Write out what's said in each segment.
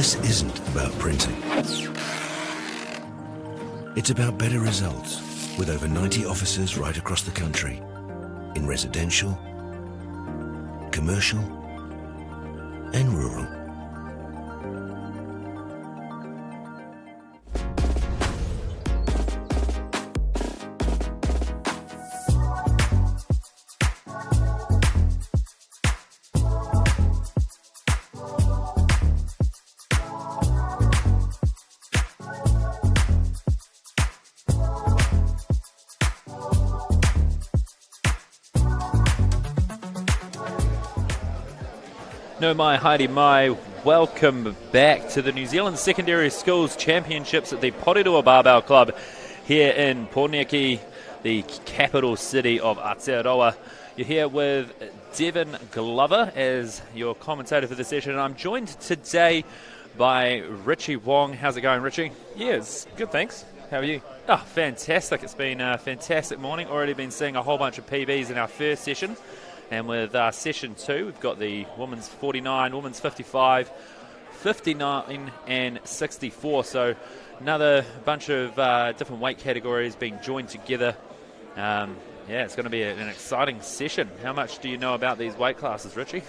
This isn't about printing. It's about better results with over 90 offices right across the country in residential, commercial and rural. No mai, haere mai, welcome back to the New Zealand Secondary Schools Championships at the Porirua Barbell Club here in Porirua, the capital city of Aotearoa. You're here with Devin Glover as your commentator for the session, and I'm joined today by Richie Wong. How's it going, Richie? Yeah, it's good, thanks. How are you? Oh, fantastic. It's been a fantastic morning. Already been seeing a whole bunch of PBs in our first session. And with session 2, we've got the women's 49, women's 55, 59 and 64. So another bunch of different weight categories being joined together. Yeah, it's going to be an exciting session. How much do you know about these weight classes, Richie?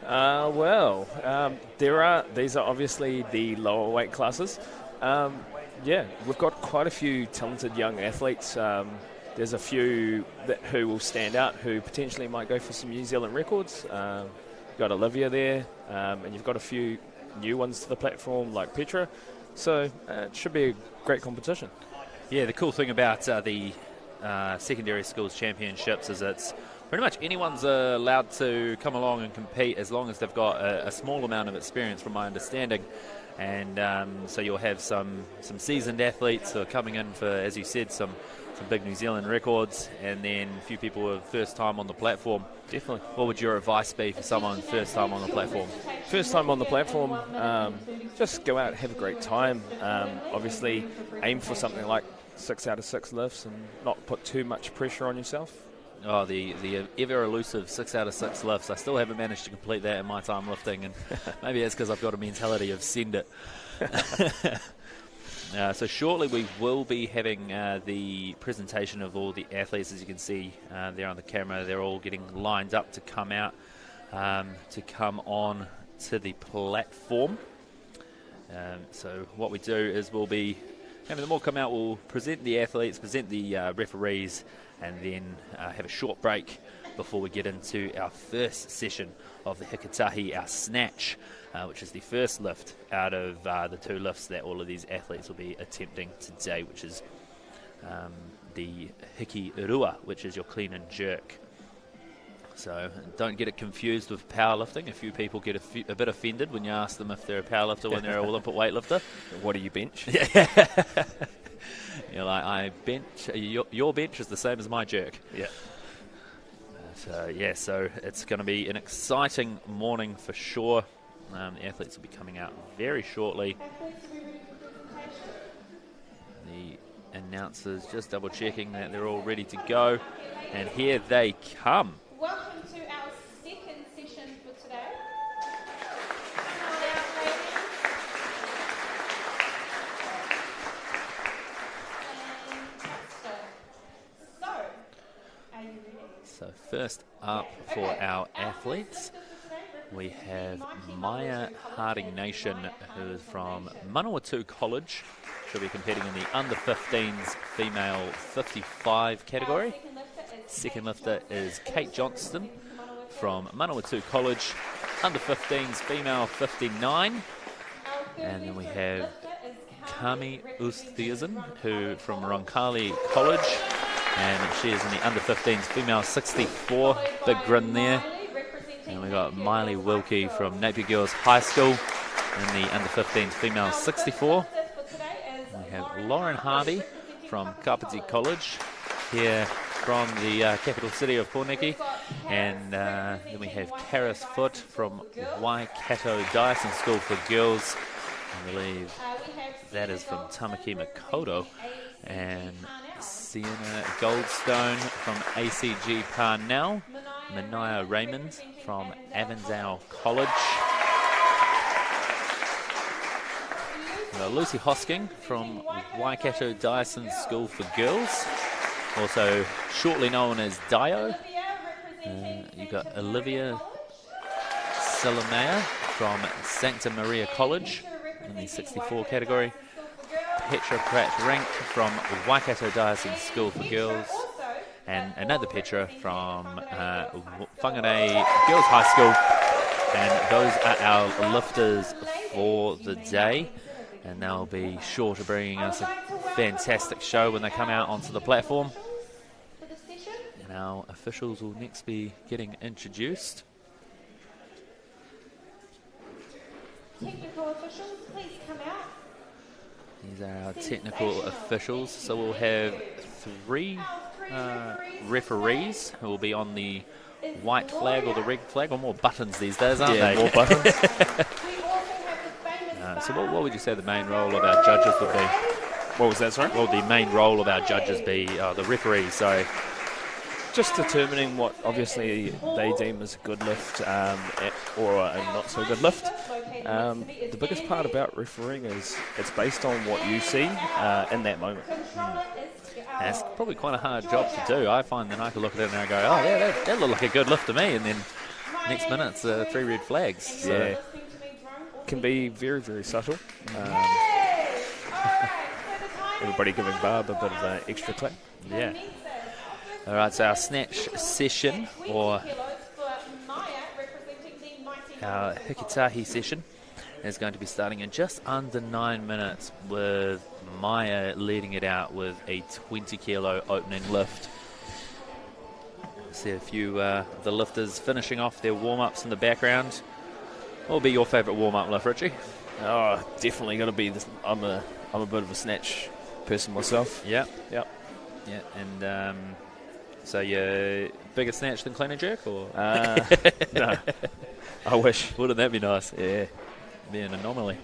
These are obviously the lower weight classes. Yeah, we've got quite a few talented young athletes. There's a few who will stand out, who potentially might go for some New Zealand records. You've got Olivia there, and you've got a few new ones to the platform like Petra. So it should be a great competition. Yeah, the cool thing about the Secondary Schools Championships is it's pretty much anyone's allowed to come along and compete as long as they've got a small amount of experience, from my understanding. And so you'll have some seasoned athletes who are coming in for, as you said, some big New Zealand records, and then a few people who are first time on the platform. Definitely. What would your advice be for someone first time on the platform? First time on the platform, just go out and have a great time. Obviously, aim for something like 6 out of 6 lifts and not put too much pressure on yourself. Oh, the ever elusive 6 out of 6 lifts. I still haven't managed to complete that in my time lifting, and maybe it's because I've got a mentality of send it. So shortly we will be having the presentation of all the athletes. As you can see there on the camera, they're all getting lined up to come out, to come on to the platform. So what we do is we'll be having them all come out, we'll present the athletes, present the referees, and then have a short break before we get into our first session of the Hikatahi, our snatch, which is the first lift out of the 2 lifts that all of these athletes will be attempting today, which is the Hiki Rua, which is your clean and jerk. So don't get it confused with powerlifting. A few people get a bit offended when you ask them if they're a powerlifter when they're an Olympic weightlifter. What do you bench? You're like, I bench. Your bench is the same as my jerk. Yeah. So it's going to be an exciting morning for sure. The athletes will be coming out very shortly. The announcers just double checking that they're all ready to go, and here they come. Welcome to our second session for today. So, are you ready? So first up for our athletes, we have Maya Harding Nation, who is from Manawatu College. She'll be competing in the under-15s female 55 category. Second lifter is Kate Johnston from Manawatu College, under-15s female 59. And then we have Kami Oosthuizen, who from Roncalli College, and she is in the under-15s female 64. Big grin there. And we've got Miley Wilkie from Napier Girls High School in the under-15s female 64. And we have Lauren Harvey from Kapiti College here from the capital city of Porirua. And then we have Karis Foot from Waikato Dyson School for Girls. I believe that is from Tamaki Makoto. And Sienna Goldstone from ACG Parnell. Mania Raymond from Avondale College. Lucy Hosking from Waikato Diocesan School for Girls, also shortly known as Dio. You've got Olivia Salamea from Sancta Maria College in the 64 category. Petra Pratt-Rank from Waikato Diocesan School for Girls. And another Petra from Whangarei Girls High School. And those are our lifters for the day. And they'll be sure to bring us a fantastic show when they come out onto the platform. And our officials will next be getting introduced. Technical officials, please come out. These are our technical officials. So we'll have three referees who will be on the white flag or the red flag, or more buttons these days, aren't they? More buttons. So what would you say the main role of our judges would be? What was that, sorry? What would the main role of our judges be? The referees, sorry. Just determining what obviously they deem as a good lift or a not so good lift. The biggest part about refereeing is it's based on what you see in that moment. And it's probably quite a hard job to do. I find that I can look at it and I go, oh yeah, that looked like a good lift to me, and then next minute it's 3 red flags. So. Yeah, can be very, very subtle. Everybody giving Barb a bit of an extra clap. Yeah. All right, so our snatch session, or our hikitahi session, is going to be starting in just under 9 minutes, with Maya leading it out with a 20 kilo opening lift. See a few of the lifters finishing off their warm-ups in the background. What will be your favourite warm-up lift, Richie? Oh, definitely got to be this. I'm a bit of a snatch person myself. Yeah. Yep. Yeah, and so you're bigger snatch than clean and jerk, or? No, I wish. Wouldn't that be nice? Yeah. Be an anomaly.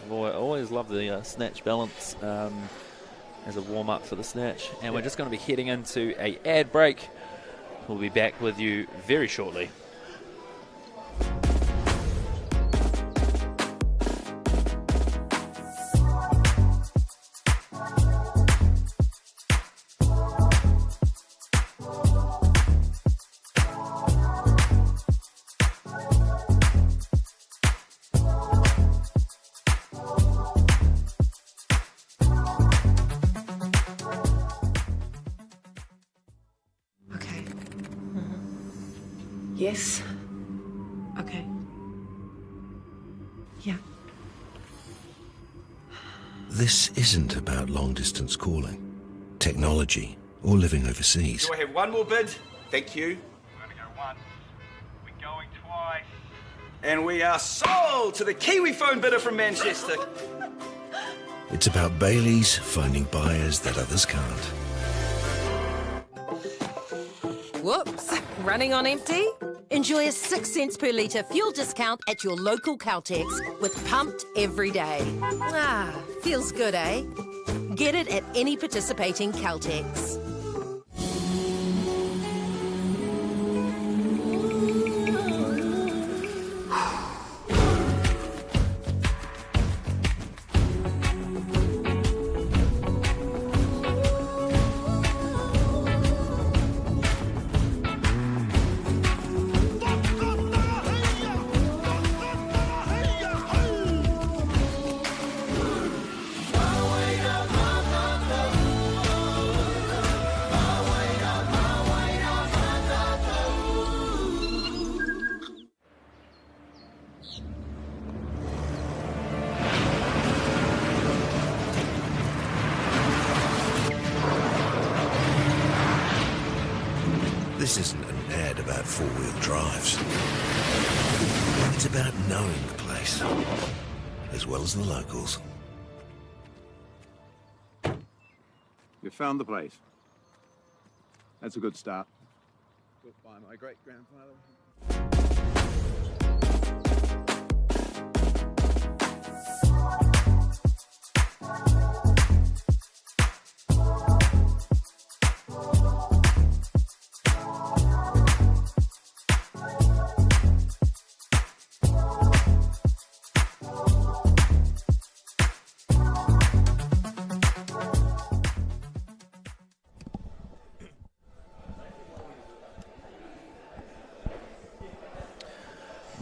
I've always loved the snatch balance as a warm-up for the snatch. And we're just going to be heading into a ad break. We'll be back with you very shortly. Yes. Okay. Yeah. This isn't about long-distance calling, technology, or living overseas. Do I have one more bid? Thank you. We're going to go once. We're going twice. And we are sold to the Kiwi phone bidder from Manchester. It's about Bailey's finding buyers that others can't. Whoops, running on empty? Enjoy a 6 cents per litre fuel discount at your local Caltex with Pumped every day. Ah, feels good, eh? Get it at any participating Caltex. This isn't an ad about four-wheel drives. It's about knowing the place, as well as the locals. You found the place. That's a good start. Built by my great-grandfather.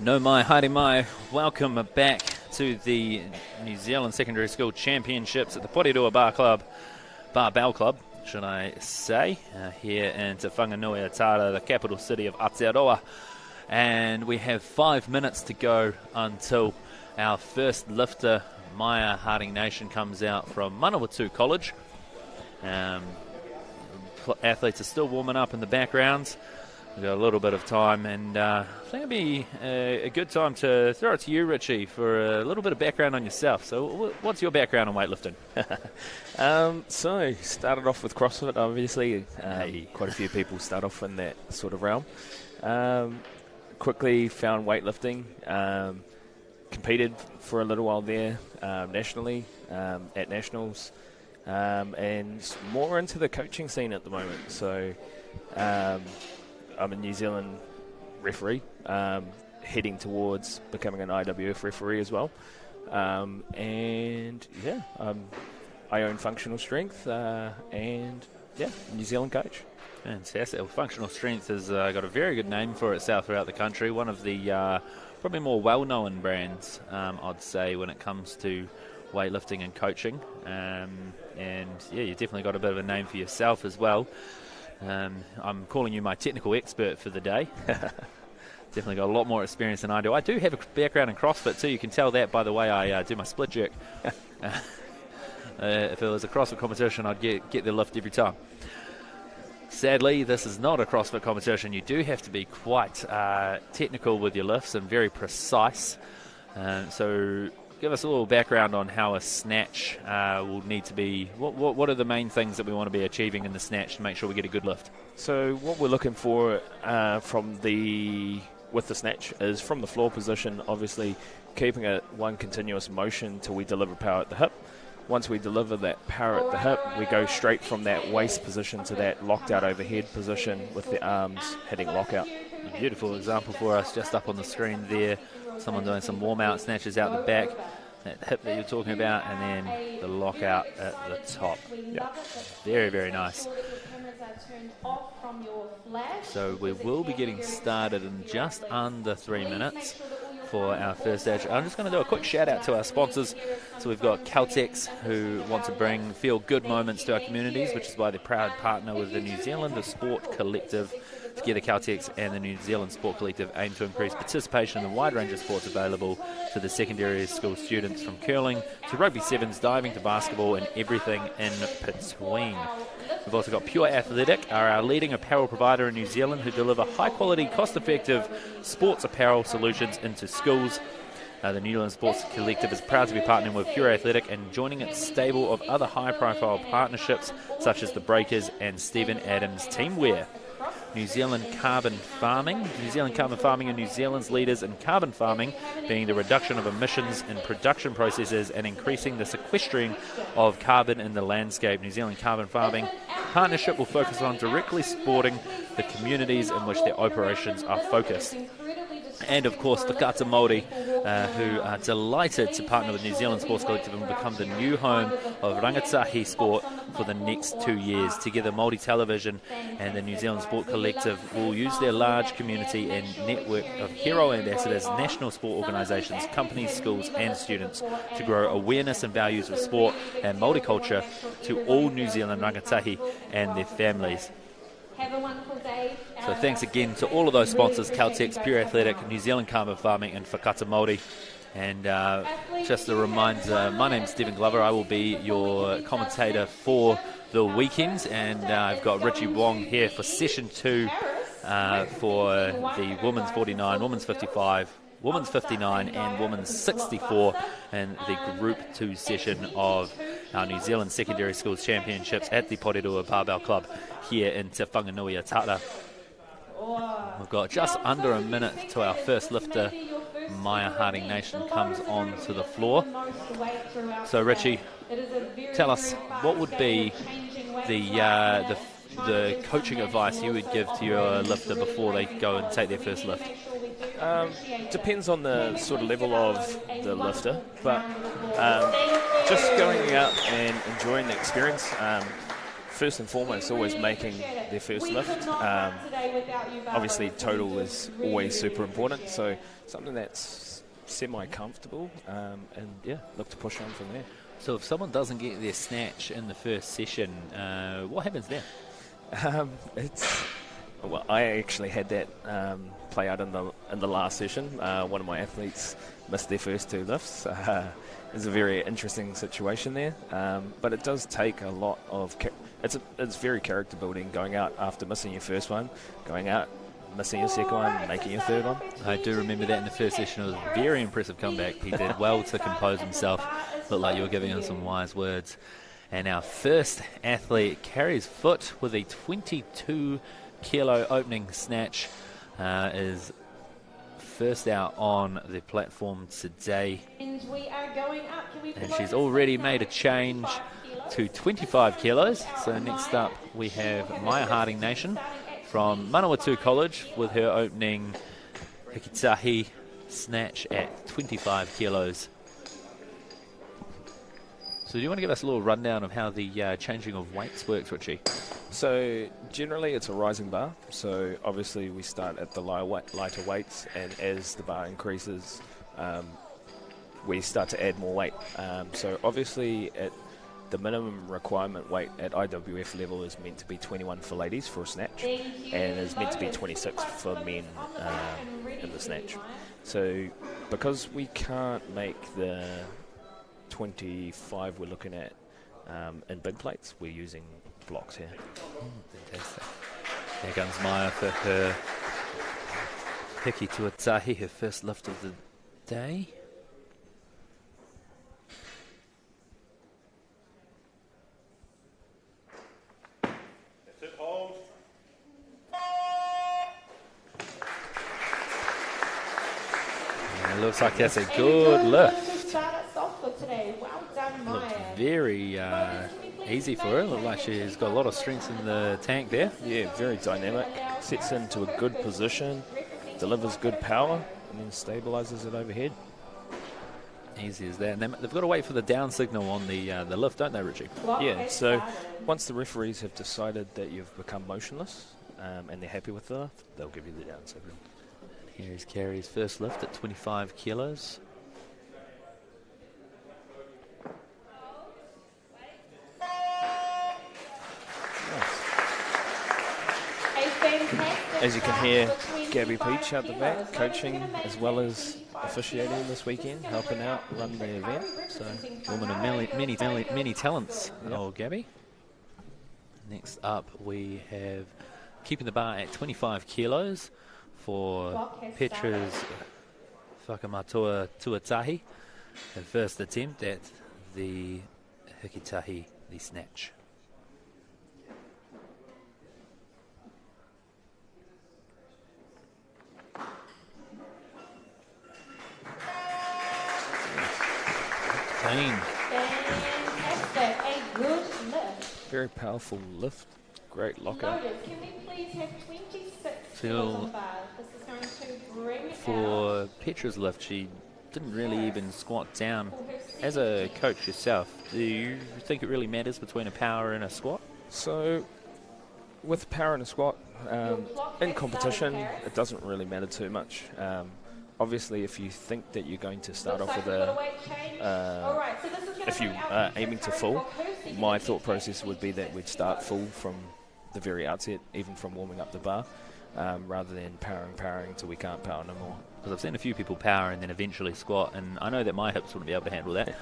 No mai, haere mai. Welcome back to the New Zealand Secondary School Championships at the Porirua Barbell Club, should I say, here in Te Whanganui-a-Tara, the capital city of Aotearoa. And we have 5 minutes to go until our first lifter, Maya Harding Nation, comes out from Manawatu College. Athletes are still warming up in the background. We've got a little bit of time, and I think it'd be a good time to throw it to you, Richie, for a little bit of background on yourself. So what's your background on weightlifting? So, started off with CrossFit, obviously. Quite a few people start off in that sort of realm. Quickly found weightlifting, competed for a little while there nationally, at nationals, and more into the coaching scene at the moment. So, I'm a New Zealand referee, heading towards becoming an IWF referee as well. And yeah, I own Functional Strength, and yeah, New Zealand coach. Fantastic. Well, Functional Strength has got a very good name for itself throughout the country. One of the probably more well-known brands, I'd say, when it comes to weightlifting and coaching. And yeah, you've definitely got a bit of a name for yourself as well. I'm calling you my technical expert for the day. Definitely got a lot more experience than I do. I do have a background in CrossFit too. You can tell that by the way I do my split jerk. If it was a CrossFit competition, I'd get the lift every time. Sadly, this is not a CrossFit competition. You do have to be quite technical with your lifts and very precise. So give us a little background on how a snatch will need to be. What are the main things that we want to be achieving in the snatch to make sure we get a good lift? So what we're looking for with the snatch is from the floor position, obviously keeping it one continuous motion till we deliver power at the hip. Once we deliver that power at the hip, we go straight from that waist position to that locked out overhead position with the arms hitting lockout. A beautiful example for us just up on the screen there. Someone doing some warm-out snatches out the back, that hip that you're talking about, and then the lockout at the top. Yeah. Very, very nice. So we will be getting started in just under 3 minutes for our first stage. I'm just going to do a quick shout out to our sponsors. So we've got Caltex, who want to bring feel-good moments to our communities, which is why they're proud partner with the New Zealand Sport Collective. Together, Caltex and the New Zealand Sport Collective aim to increase participation in the wide range of sports available to the secondary school students, from curling to rugby sevens, diving to basketball, and everything in between. We've also got Pure Athletic, are our leading apparel provider in New Zealand, who deliver high-quality, cost-effective sports apparel solutions into schools. The New Zealand Sports Collective is proud to be partnering with Pure Athletic and joining its stable of other high-profile partnerships, such as the Breakers and Stephen Adams Teamwear. New Zealand Carbon Farming. New Zealand Carbon Farming are New Zealand's leaders in carbon farming, being the reduction of emissions in production processes and increasing the sequestering of carbon in the landscape. New Zealand Carbon Farming partnership will focus on directly supporting the communities in which their operations are focused. And of course, Whakata Māori, who are delighted to partner with New Zealand Sports Collective and become the new home of rangatahi sport for the next 2 years. Together, Māori Television and the New Zealand Sport Collective will use their large community and network of hero ambassadors, national sport organisations, companies, schools and students to grow awareness and values of sport and Māori culture to all New Zealand rangatahi and their families. Have a wonderful day. So thanks again to all of those sponsors, Caltex, Pure Athletic, New Zealand Carbon Farming and Whakata Māori. And just a reminder, my name's Stephen Glover. I will be your commentator for the weekend, and I've got Richie Wong here for session 2 for the women's 49, women's 55, women's 59 and women's 64 in the Group 2 session of our New Zealand Secondary Schools Championships at the Porirua Barbell Club here in Te Whanganui-a-Tara. We've got just under a minute to our first lifter. Maya Harding Nation comes onto the floor. So Richie, tell us, what would be the coaching advice you would give to your lifter before they go and take their first lift? Depends on the sort of level of the lifter, but just going out and enjoying the experience. first and foremost, always making their first lift. Obviously, total is always super important, so something that's semi-comfortable, and yeah, look to push on from there. So if someone doesn't get their snatch in the first session, what happens then? Well, I actually had that play out in the last session. One of my athletes missed their first 2 lifts. It's a very interesting situation there, but it does take a lot of. It's very character building going out after missing your first one, going out, missing your second one, making your third one. I do remember that in the first session. It was a very impressive comeback. He did well to compose himself. Looked like you were giving him some wise words. And our first athlete carries foot with a 22kg opening snatch, is first out on the platform today. And we are going up. And she's already made a change to 25 kilos. So next up we have Maya Harding Nation from Manawatu College with her opening hikitahi snatch at 25 kilos. So do you want to give us a little rundown of how the changing of weights works, Richie? So generally it's a rising bar. So obviously we start at the lighter weights, and as the bar increases, we start to add more weight. So obviously at the minimum requirement weight at IWF level is meant to be 21 for ladies for a snatch, and is meant to be 26 for men in the snatch. So because we can't make the 25 we're looking at in big plates, we're using blocks here. Fantastic. There comes Maya for her hiki tuatahi, her first lift of the day. And it looks like that's a good lift. Looked very easy for her. Looked like she's got a lot of strength in the tank there. Yeah, very dynamic. Sets into a good position, delivers good power, and then stabilizes it overhead. Easy as that. And they've got to wait for the down signal on the lift, don't they, Richie? Yeah, so once the referees have decided that you've become motionless and they're happy with the lift, they'll give you the down signal. Here's Carrie's first lift at 25 kilos. As you can hear, Gabby Peach out the back, coaching as well as officiating this weekend, helping out run the event. So, woman of many talents, old Gabby. Next up, we have keeping the bar at 25 kilos for Petra's Whakamatoa Tuatahi, her first attempt at the hikitahi, the snatch. Fantastic, a good lift. Very powerful lift, great lockout. Can we please have 26 So on the bar? This is going to bring for out Petra's lift, she didn't really even squat down. As a coach yourself, do you think it really matters between a power and a squat? So with power and a squat, in competition, it doesn't really matter too much. Obviously, if you think that you're going to start off with if you are aiming to full, my thought process would be that we'd start full from the very outset, even from warming up the bar, rather than powering till we can't power no more. Because I've seen a few people power and then eventually squat, and I know that my hips wouldn't be able to handle that.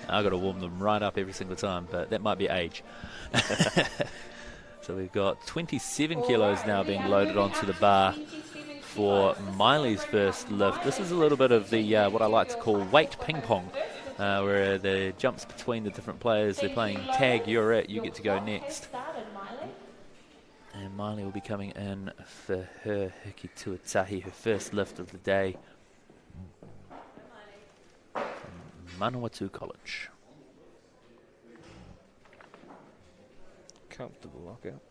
I've got to warm them right up every single time, but that might be age. So we've got 27 kilos now being loaded onto the bar for Miley's first lift. This is a little bit of the what I like to call weight ping pong, where the jumps between the different players. They're playing tag, you're it, you get to go next. And Miley will be coming in for her hiki tuatahi, her first lift of the day from Manawatu College. Comfortable lockout.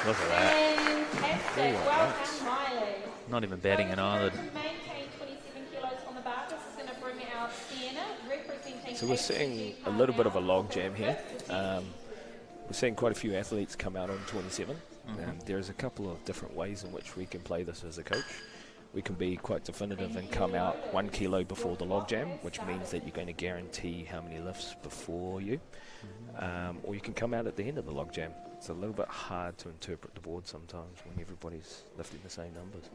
Look at that. fantastic. Well done, Miley. Not even batting an eyelid. Maintain 27 kilos on the bar. This is going to bring of Sienna, representing So we're seeing a little bit of a log jam here. We're seeing quite a few athletes come out on 27. There's a couple of different ways in which we can play this as a coach. We can be quite definitive and come out 1 kilo before the log jam, which means that you're going to guarantee how many lifts before you. Or you can come out at the end of the log jam. It's a little bit hard to interpret the board sometimes when everybody's lifting the same numbers.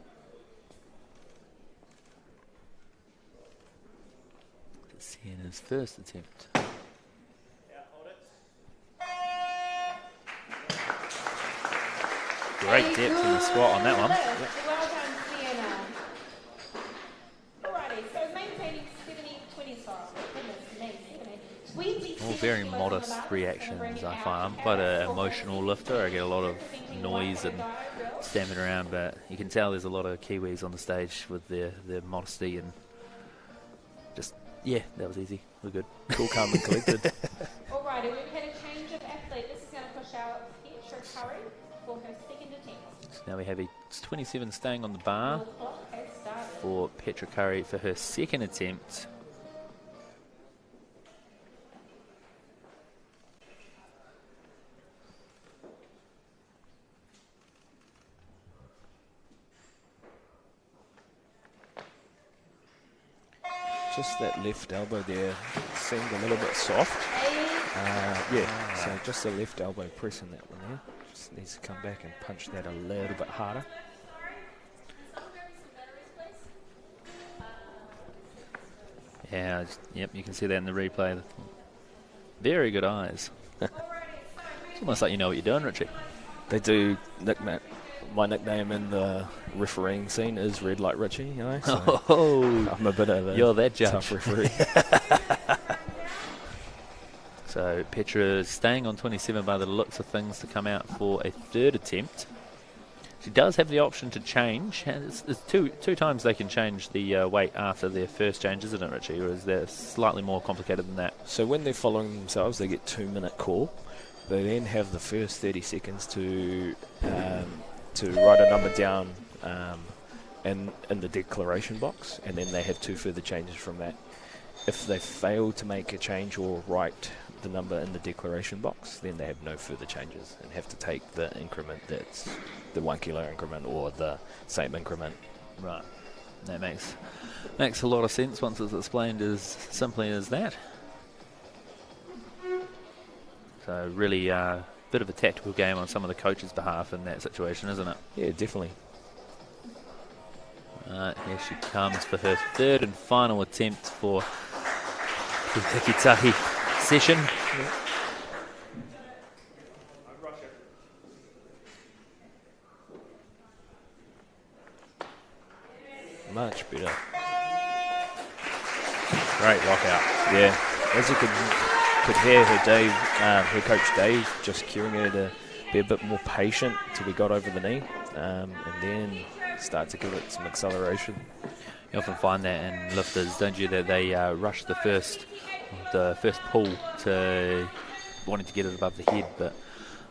Sienna's first attempt. Great depth in the squat on that one. Well done, Sienna. Alrighty, so maintaining 70-20, goodness me, 70. All very modest reactions, I find. I'm quite an emotional lifter. I get a lot of noise and stamping around, but you can tell there's a lot of Kiwis on the stage with their modesty and just, yeah, that was easy. We're good. Cool, calm and collected. Alrighty, we've had a change of athlete. This is going to push out Petra Curry for her second attempt. So now we have a 27 staying on the bar The clock has started. for Petra Curry for her second attempt. Just that left elbow there seemed a little bit soft. So just the left elbow pressing that one there. Just needs to come back and punch that a little bit harder. Yeah, yep, you can see that in the replay. Very good eyes. It's almost like you know what you're doing, Richie. They do my nickname in the refereeing scene is Red Light Richie, you know. So I'm a bit of a you're that judge. tough referee. So Petra staying on 27 by the looks of things to come out for a third attempt. She does have the option to change. It's two times they can change the weight after their first change, isn't it, Richie? Or is that slightly more complicated than that? So when they're following themselves, they get 2-minute call. They then have the first 30 seconds to write a number down in the declaration box, and then they have 2 further changes from that. If they fail to make a change or write the number in the declaration box, then they have no further changes and have to take the increment that's the 1 kilo increment or the same increment. Right. That makes a lot of sense once it's explained as simply as that. So really bit of a tactical game on some of the coaches' behalf in that situation, isn't it? Yeah, definitely. Here she comes for her third and final attempt for the Tiki-Taki session. Yeah. Much better. Great lockout. Yeah, as you could hear her coach Dave just curing her to be a bit more patient till we got over the knee, and then start to give it some acceleration. You often find that in lifters, don't you, that they rush the first pull to wanting to get it above the head, but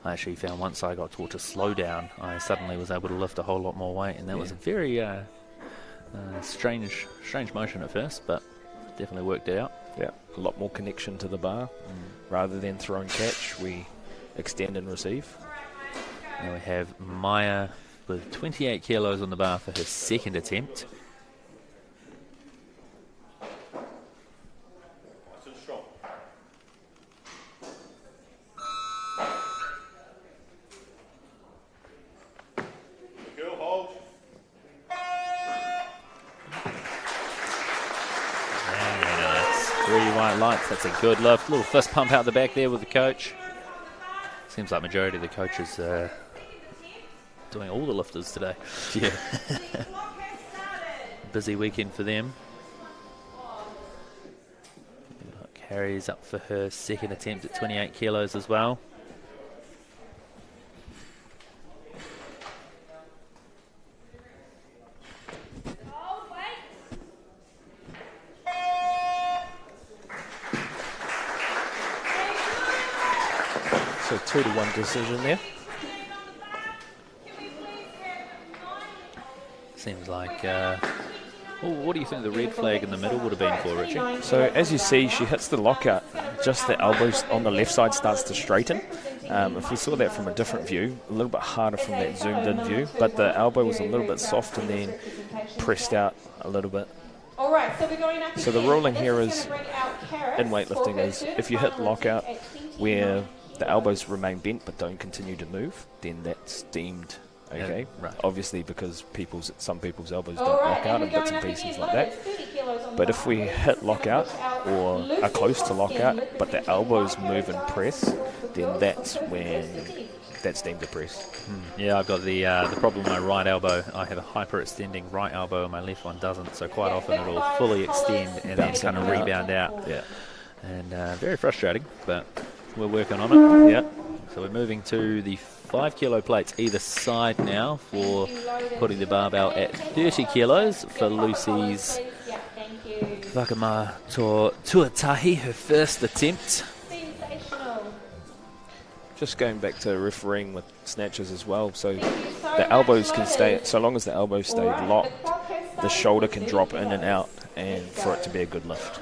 I actually found once I got taught to slow down, I suddenly was able to lift a whole lot more weight, and that was a very strange motion at first, but definitely worked it out. Yeah, a lot more connection to the bar. Rather than throw and catch, we extend and receive. Now we have Maya with 28 kilos on the bar for her second attempt. Lights. That's a good lift. Little fist pump out the back there with the coach. Seems like majority of the coaches are doing all the lifters today. Yeah. Busy weekend for them. Carrie's up for her second attempt at 28 kilos as well. So 2-1 decision there. Seems like Well, what do you think the red flag in the middle would have been for, Richie? So as you see, she hits the lockout, just the elbows on the left side starts to straighten. If we saw that from a different view, a little bit harder from that zoomed in view, but the elbow was a little bit soft and then pressed out a little bit. All right, so we're going up. So the ruling here is, in weightlifting, is if you hit lockout where the elbows remain bent but don't continue to move, then that's deemed okay. Right. Obviously, because some people's elbows don't lock out and bits and pieces like that. But if we hit lockout or are close to lockout, but the elbows move and press, then that's when that's deemed a press. Yeah, I've got the problem with my right elbow. I have a hyperextending right elbow and my left one doesn't, so quite often it'll fully extend and then kind of rebound out. Yeah. And very frustrating, but we're working on it. Yeah. So we're moving to the 5 kilo plates either side now for putting the barbell at 30 kilos for Lucy's Whakamato Tuatahi, her first attempt. Just going back to refereeing with snatches as well, so the elbows can stay, so long as the elbows stay locked, the shoulder can drop in and out and for it to be a good lift.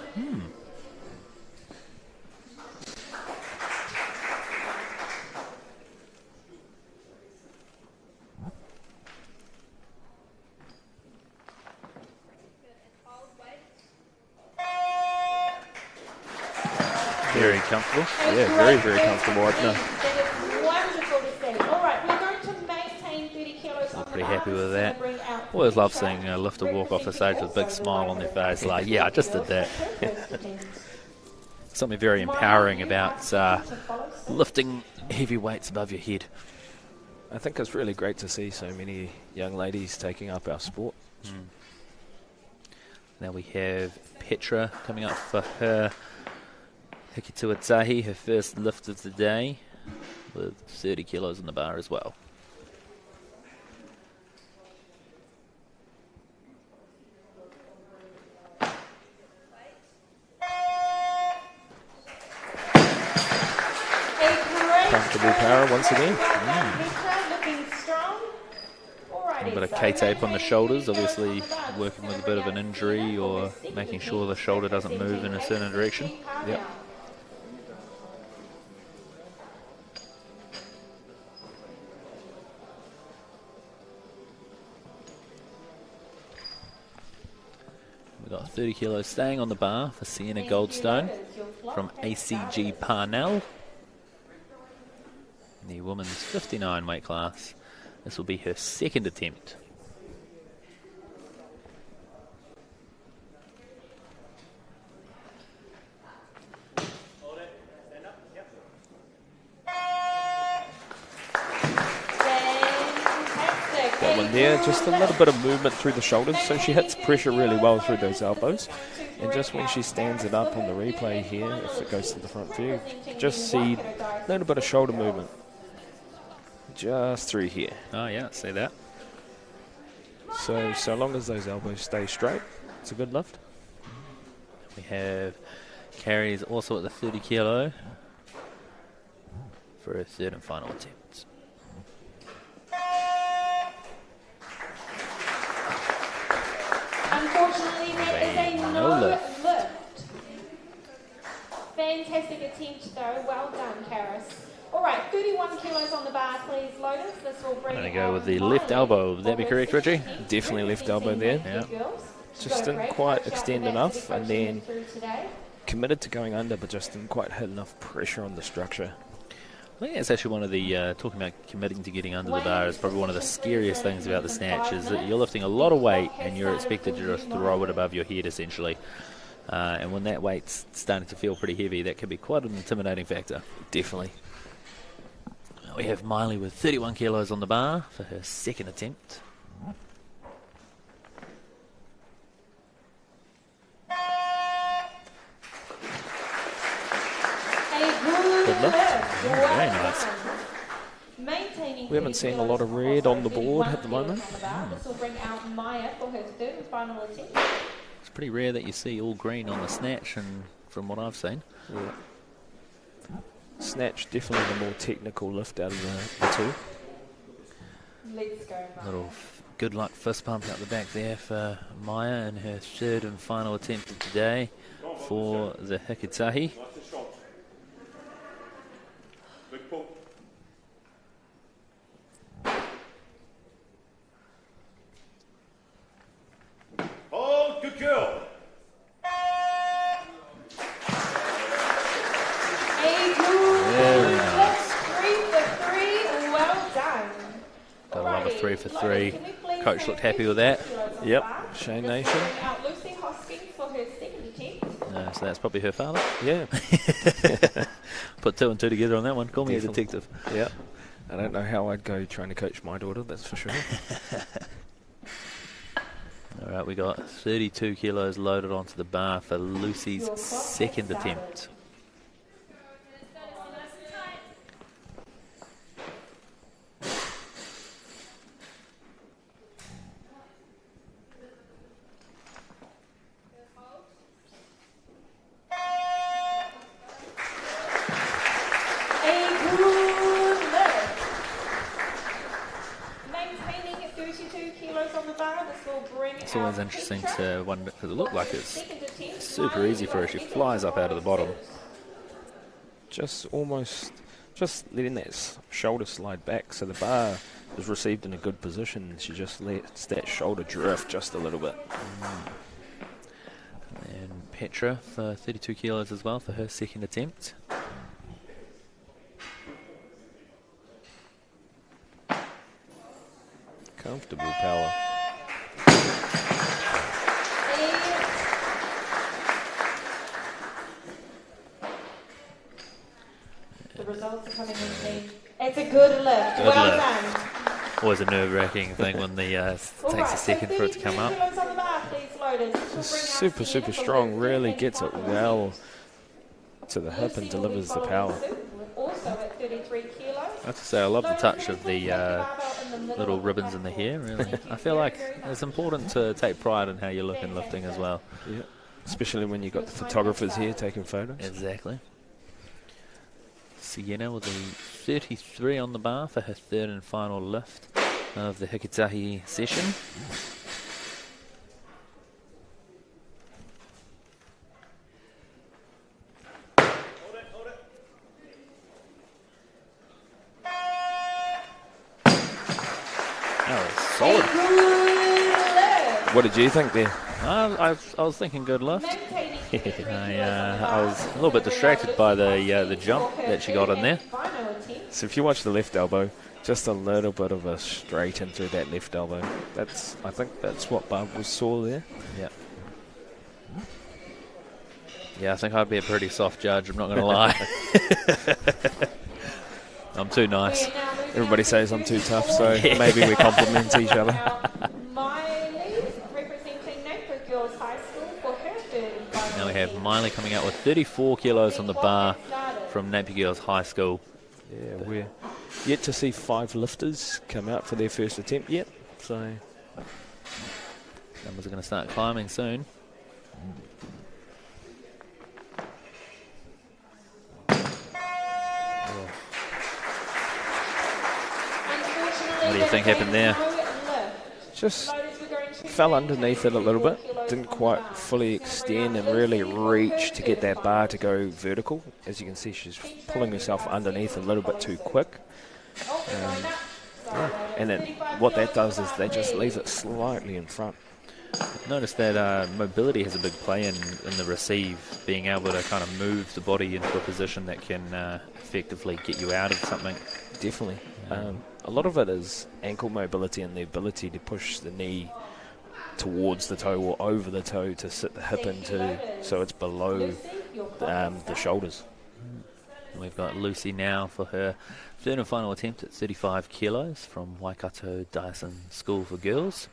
Very comfortable. Yeah, very, very comfortable opener. Wonderful to see. All right, we're going to maintain 30 kilos on the Pretty bar. happy with that. Always love seeing a lifter walk off the stage with a big smile on their face, like, yeah, I just did that. Something very empowering about lifting heavy weights above your head. I think it's really great to see so many young ladies taking up our sport. Now we have Petra coming up for her Hikituatahi, her first lift of the day, with 30 kilos in the bar as well. Comfortable power once again. Looking strong. A little bit of K-tape on the shoulders, obviously working with a bit of an injury or making sure the shoulder doesn't move in a certain direction. Yep. We've got 30 kilos staying on the bar for Sienna Goldstone from ACG Parnell. The women's 59 weight class. This will be her second attempt. That one there, just a little bit of movement through the shoulders, so she hits pressure really well through those elbows. And just when she stands it up on the replay here, if it goes to the front view, just see a little bit of shoulder movement. Just through here. Oh yeah, see that. So long as those elbows stay straight, it's a good lift. We have Carrie's also at the 30 kilo for her third and final attempt. Unfortunately, that is a no lift. Fantastic attempt though, well done, Karis. All right, 31 kilos on the bar, please, Lotus. This will bring. Going to go with the left elbow. Would that be correct, Richie? Definitely left elbow there. Yeah. Just didn't quite extend enough, and then committed to going under, but just didn't quite hit enough pressure on the structure. I think that's actually one of the, talking about committing to getting under the bar is probably one of the scariest things about the snatch is that you're lifting a lot of weight and you're expected to just throw it above your head essentially. And when that weight's starting to feel pretty heavy, that can be quite an intimidating factor. Definitely. We have Miley with 31 kilos on the bar for her second attempt. Good lift. Very nice. We haven't seen a lot of red on the board at the moment. This will bring out Maya for her third and final attempt. It's pretty rare that you see all green on the snatch, and from what I've seen. Yeah. Snatch, definitely the more technical lift out of the two. Let's go, Maya. Little good luck fist pump out the back there for Maya in her third and final attempt of today for the Hikitahi. Oh, good girl. Very nice. 3 for 3. Well done. Got another 3 for 3. Coach looked happy with that. Yep, Shane Nation. Out Lucy Hoskins for her second attempt. No, so that's probably her father. Yeah. Put 2 and 2 together on that one. Call me a detective. Yep. I don't know how I'd go trying to coach my daughter, that's for sure. All right, we got 32 kilos loaded onto the bar for Lucy's second attempt. It's always interesting to wonder, because it looked like it's super easy for her. She flies up out of the bottom. Just letting that shoulder slide back so the bar is received in a good position. She just lets that shoulder drift just a little bit. And Petra for 32 kilos as well for her second attempt. Comfortable power. The results are coming in clean. It's a good lift. Good Well lift. done. Always a nerve-wracking thing when the takes a second for it to come up. Super strong. Really gets it well to the hip and delivers the power. Also at 33 kilos. I have to say, I love the touch of the little ribbons in the hair, really. I feel like it's important to take pride in how you look in lifting as well. Yeah. Especially when you've got the photographers here taking photos. Exactly. Sienna with a 33 on the bar for her third and final lift of the Hikitahi session. Solid. What did you think there? I was thinking good lift. I was a little bit distracted by the jump that she got in there. So if you watch the left elbow, just a little bit of a straight in through that left elbow. I think that's what Barb saw there. Yeah. Yeah, I think I'd be a pretty soft judge, I'm not going to lie. I'm too nice. Everybody says I'm too tough, so maybe we compliment each other. Now we have Miley coming out with 34 kilos on the bar from Napier Girls High School. Yeah, we're yet to see 5 lifters come out for their first attempt yet, so numbers are going to start climbing soon. What do you think happened there? Just fell underneath it a little bit. Didn't quite fully extend and really reach to get that bar to go vertical. As you can see, she's pulling herself underneath a little bit too quick. And then what that does is that just leaves it slightly in front. Notice that mobility has a big play in the receive, being able to kind of move the body into a position that can effectively get you out of something. Definitely. A lot of it is ankle mobility and the ability to push the knee towards the toe or over the toe to sit the hip into so it's below the shoulders. We've got Lucy now for her third and final attempt at 35 kilos from Waikato Dyson School for Girls.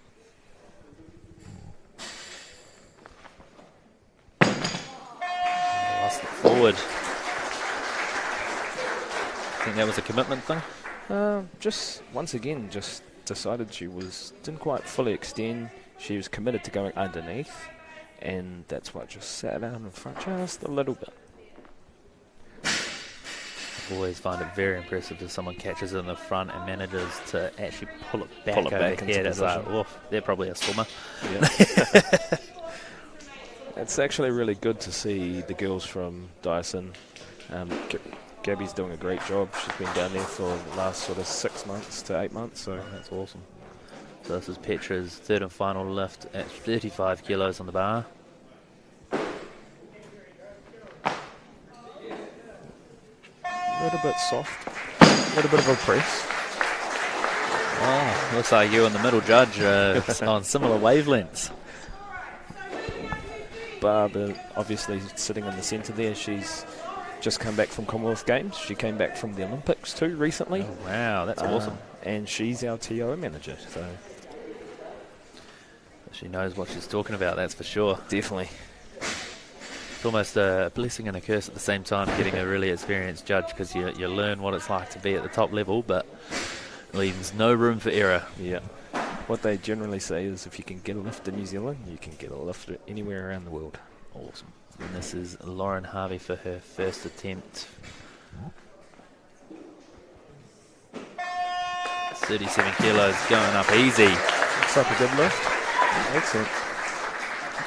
Lost it forward. Think that was a commitment thing? Just once again, just decided she didn't quite fully extend. She was committed to going underneath, and that's what just sat out in front just a little bit. Always find it very impressive if someone catches it in the front and manages to actually pull it back Pull it back overhead. into It's like, position. oof, they're probably a swimmer. Yeah. It's actually really good to see the girls from Dyson. Gabby's doing a great job. She's been down there for the last sort of 6 months to 8 months. So That's awesome. So this is Petra's third and final lift at 35 kilos on the bar. a little bit soft, a little bit of a press. Oh, looks like you and the middle judge on similar wavelengths. Barbara obviously sitting in the centre there. She's just come back from Commonwealth Games. She came back from the Olympics too recently. Oh, wow, that's awesome. And she's our TO manager, so She knows what she's talking about, that's for sure. definitely. It's almost a blessing and a curse at the same time getting a really experienced judge, because you learn what it's like to be at the top level, but leaves no room for error. Yeah. What they generally say is if you can get a lift in New Zealand, you can get a lift anywhere around the world. Awesome. And this is Lauren Harvey for her first attempt. 37 kilos going up easy. Looks like a good lift. Excellent.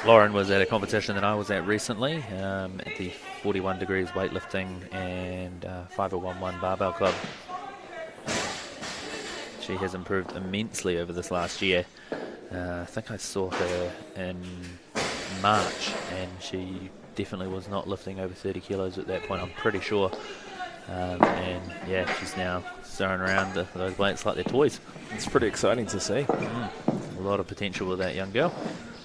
Lauren was at a competition that I was at recently at the 41 Degrees Weightlifting and 5011 Barbell Club. She has improved immensely over this last year. I think I saw her in March, and she definitely was not lifting over 30 kilos at that point, I'm pretty sure. And yeah, she's now throwing around those weights like they're toys. It's pretty exciting to see. A lot of potential with that young girl.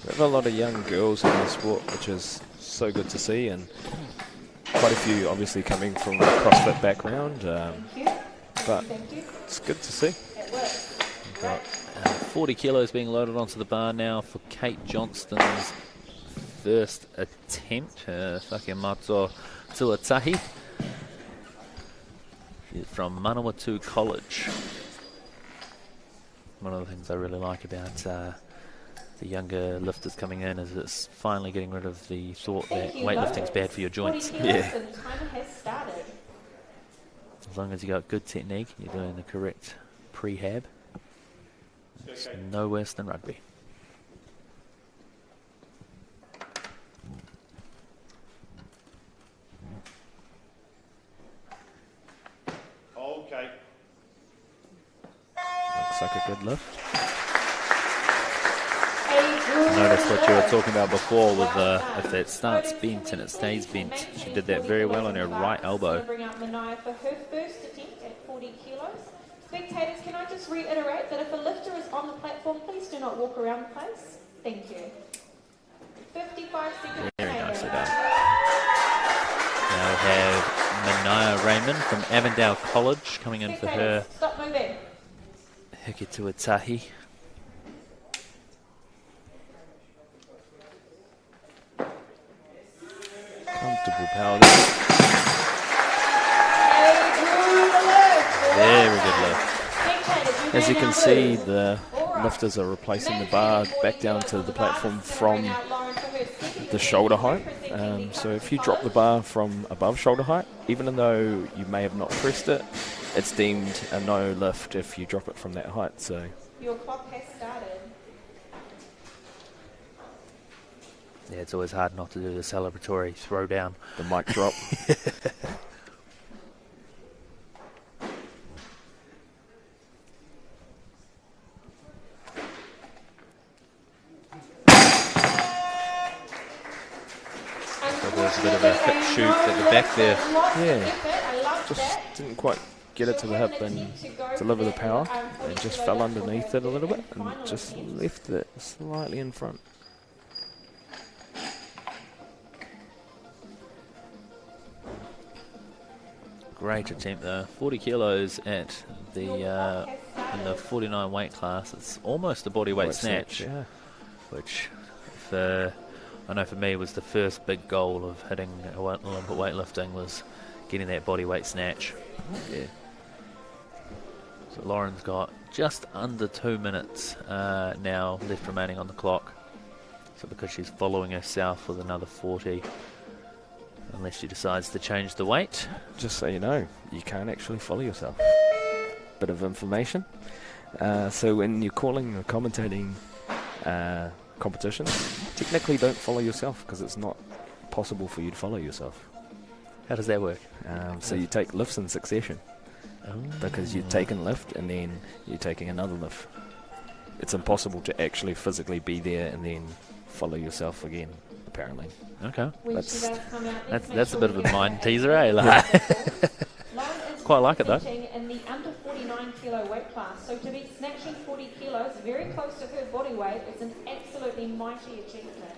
We have a lot of young girls in the sport, which is so good to see, and quite a few obviously coming from a CrossFit background. But it's good to see. We've got 40 kilos being loaded onto the bar now for Kate Johnston's first attempt. Whakemato Tuatahi. She's from Manawatu College. One of the things I really like about the younger lifters coming in is it's finally getting rid of the thought that weightlifting's bad for your joints. Yeah. As long as you got good technique, you're doing the correct prehab, it's no worse than rugby. Okay. Looks like a good lift. Notice what you were talking about before with if it starts bent and it stays bent. She did that very well on her right elbow. Bring out Mania for her first attempt at 40 kilos. Spectators, can I just reiterate that if a lifter is on the platform, please do not walk around the place. Thank you. 55 seconds. Very nicely done. Now we have Mania Raymond from Avondale College coming in for her Stop moving. Hikituatahi. Comfortable power there. Very good lift. As you can see, the lifters are replacing the bar back down to the platform from the shoulder height. So if you drop the bar from above shoulder height, even though you may have not pressed it, it's deemed a no lift if you drop it from that height. So Your clock has started. Yeah, it's always hard not to do the celebratory throwdown. the mic drop. There's a bit of a hip shoot at the back there. Yeah, just didn't quite get it to the hip and deliver the power, and just fell underneath it a little bit and just left it slightly in front. Great attempt though. 40 kilos at the in the 49 weight class. It's almost a bodyweight snatch, Yeah. which I know for me was the first big goal of hitting Olympic weightlifting, was getting that bodyweight snatch. Yeah. So Lauren's got just under 2 minutes now left remaining on the clock. So because she's following herself with another 40, unless she decides to change the weight. Just so you know, you can't actually follow yourself. Bit of information. So when you're calling or commentating competitions, technically don't follow yourself because it's not possible for you to follow yourself. How does that work? So you take lifts in succession because you've taken lift and then you're taking another lift. It's impossible to actually physically be there and then follow yourself again, apparently. Okay. That's a bit of a mind teaser, eh? Like quite like it though. In the under 49kg weight class, so to be snatching 40 kilos, very close to her body weight, is an absolutely mighty achievement.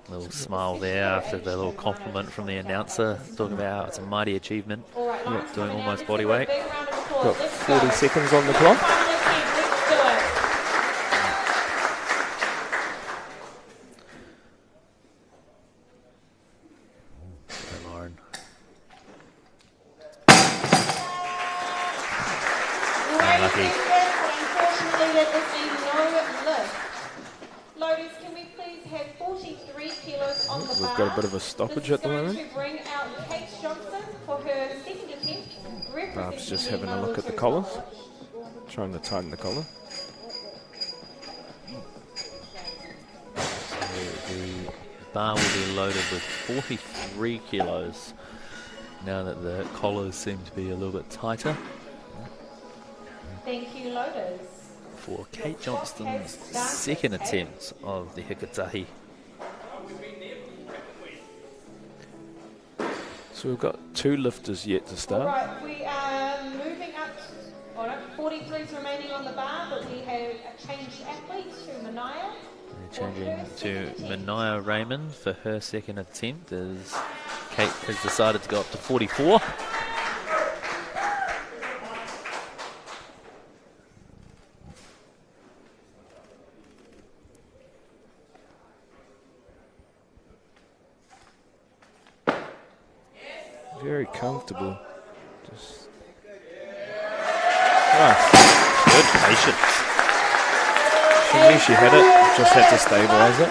Little smile there after the little compliment from the announcer, talking about how it's a mighty achievement. All right, doing almost body weight. Got 40 seconds on the clock. Let's do it. Lauren. Unlucky. Unfortunately, that is a no lift. Loaders, can we please have 43 kilos on the bar? We've got a bit of a stoppage at the moment. This is going to bring out Kate Johnson for her second attempt. Barb's just having a look at the collars, trying to tighten the collar. So the bar will be loaded with 43 kilos now that the collars seem to be a little bit tighter. Thank you, loaders. For Kate Johnston's second attempt of the Hikatahi. So we've got 2 lifters yet to start. Alright, we are moving up. Alright, 43s remaining on the bar, but we have a changed athlete to Mania. Changing to Mania Raymond for her second attempt as Kate has decided to go up to 44. Very comfortable. Just Good patience. she knew she had it, just had to stabilise it.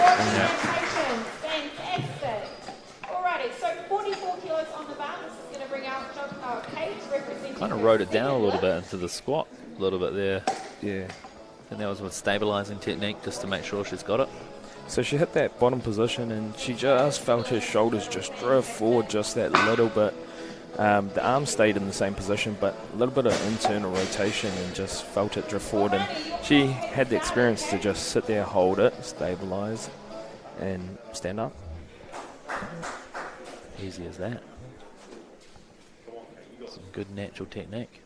Fantastic. Alrighty, so 44 kilos on the bar. This is going to bring out Kate representing. Kind of wrote it down a little bit into the squat, a little bit there. Yeah. And that was with stabilising technique just to make sure she's got it. So she hit that bottom position and she just felt her shoulders just drift forward just that little bit. The arm stayed in the same position, but a little bit of internal rotation and just felt it drift forward. And she had the experience to just sit there, hold it, stabilise, and stand up. Easy as that. Some good natural technique.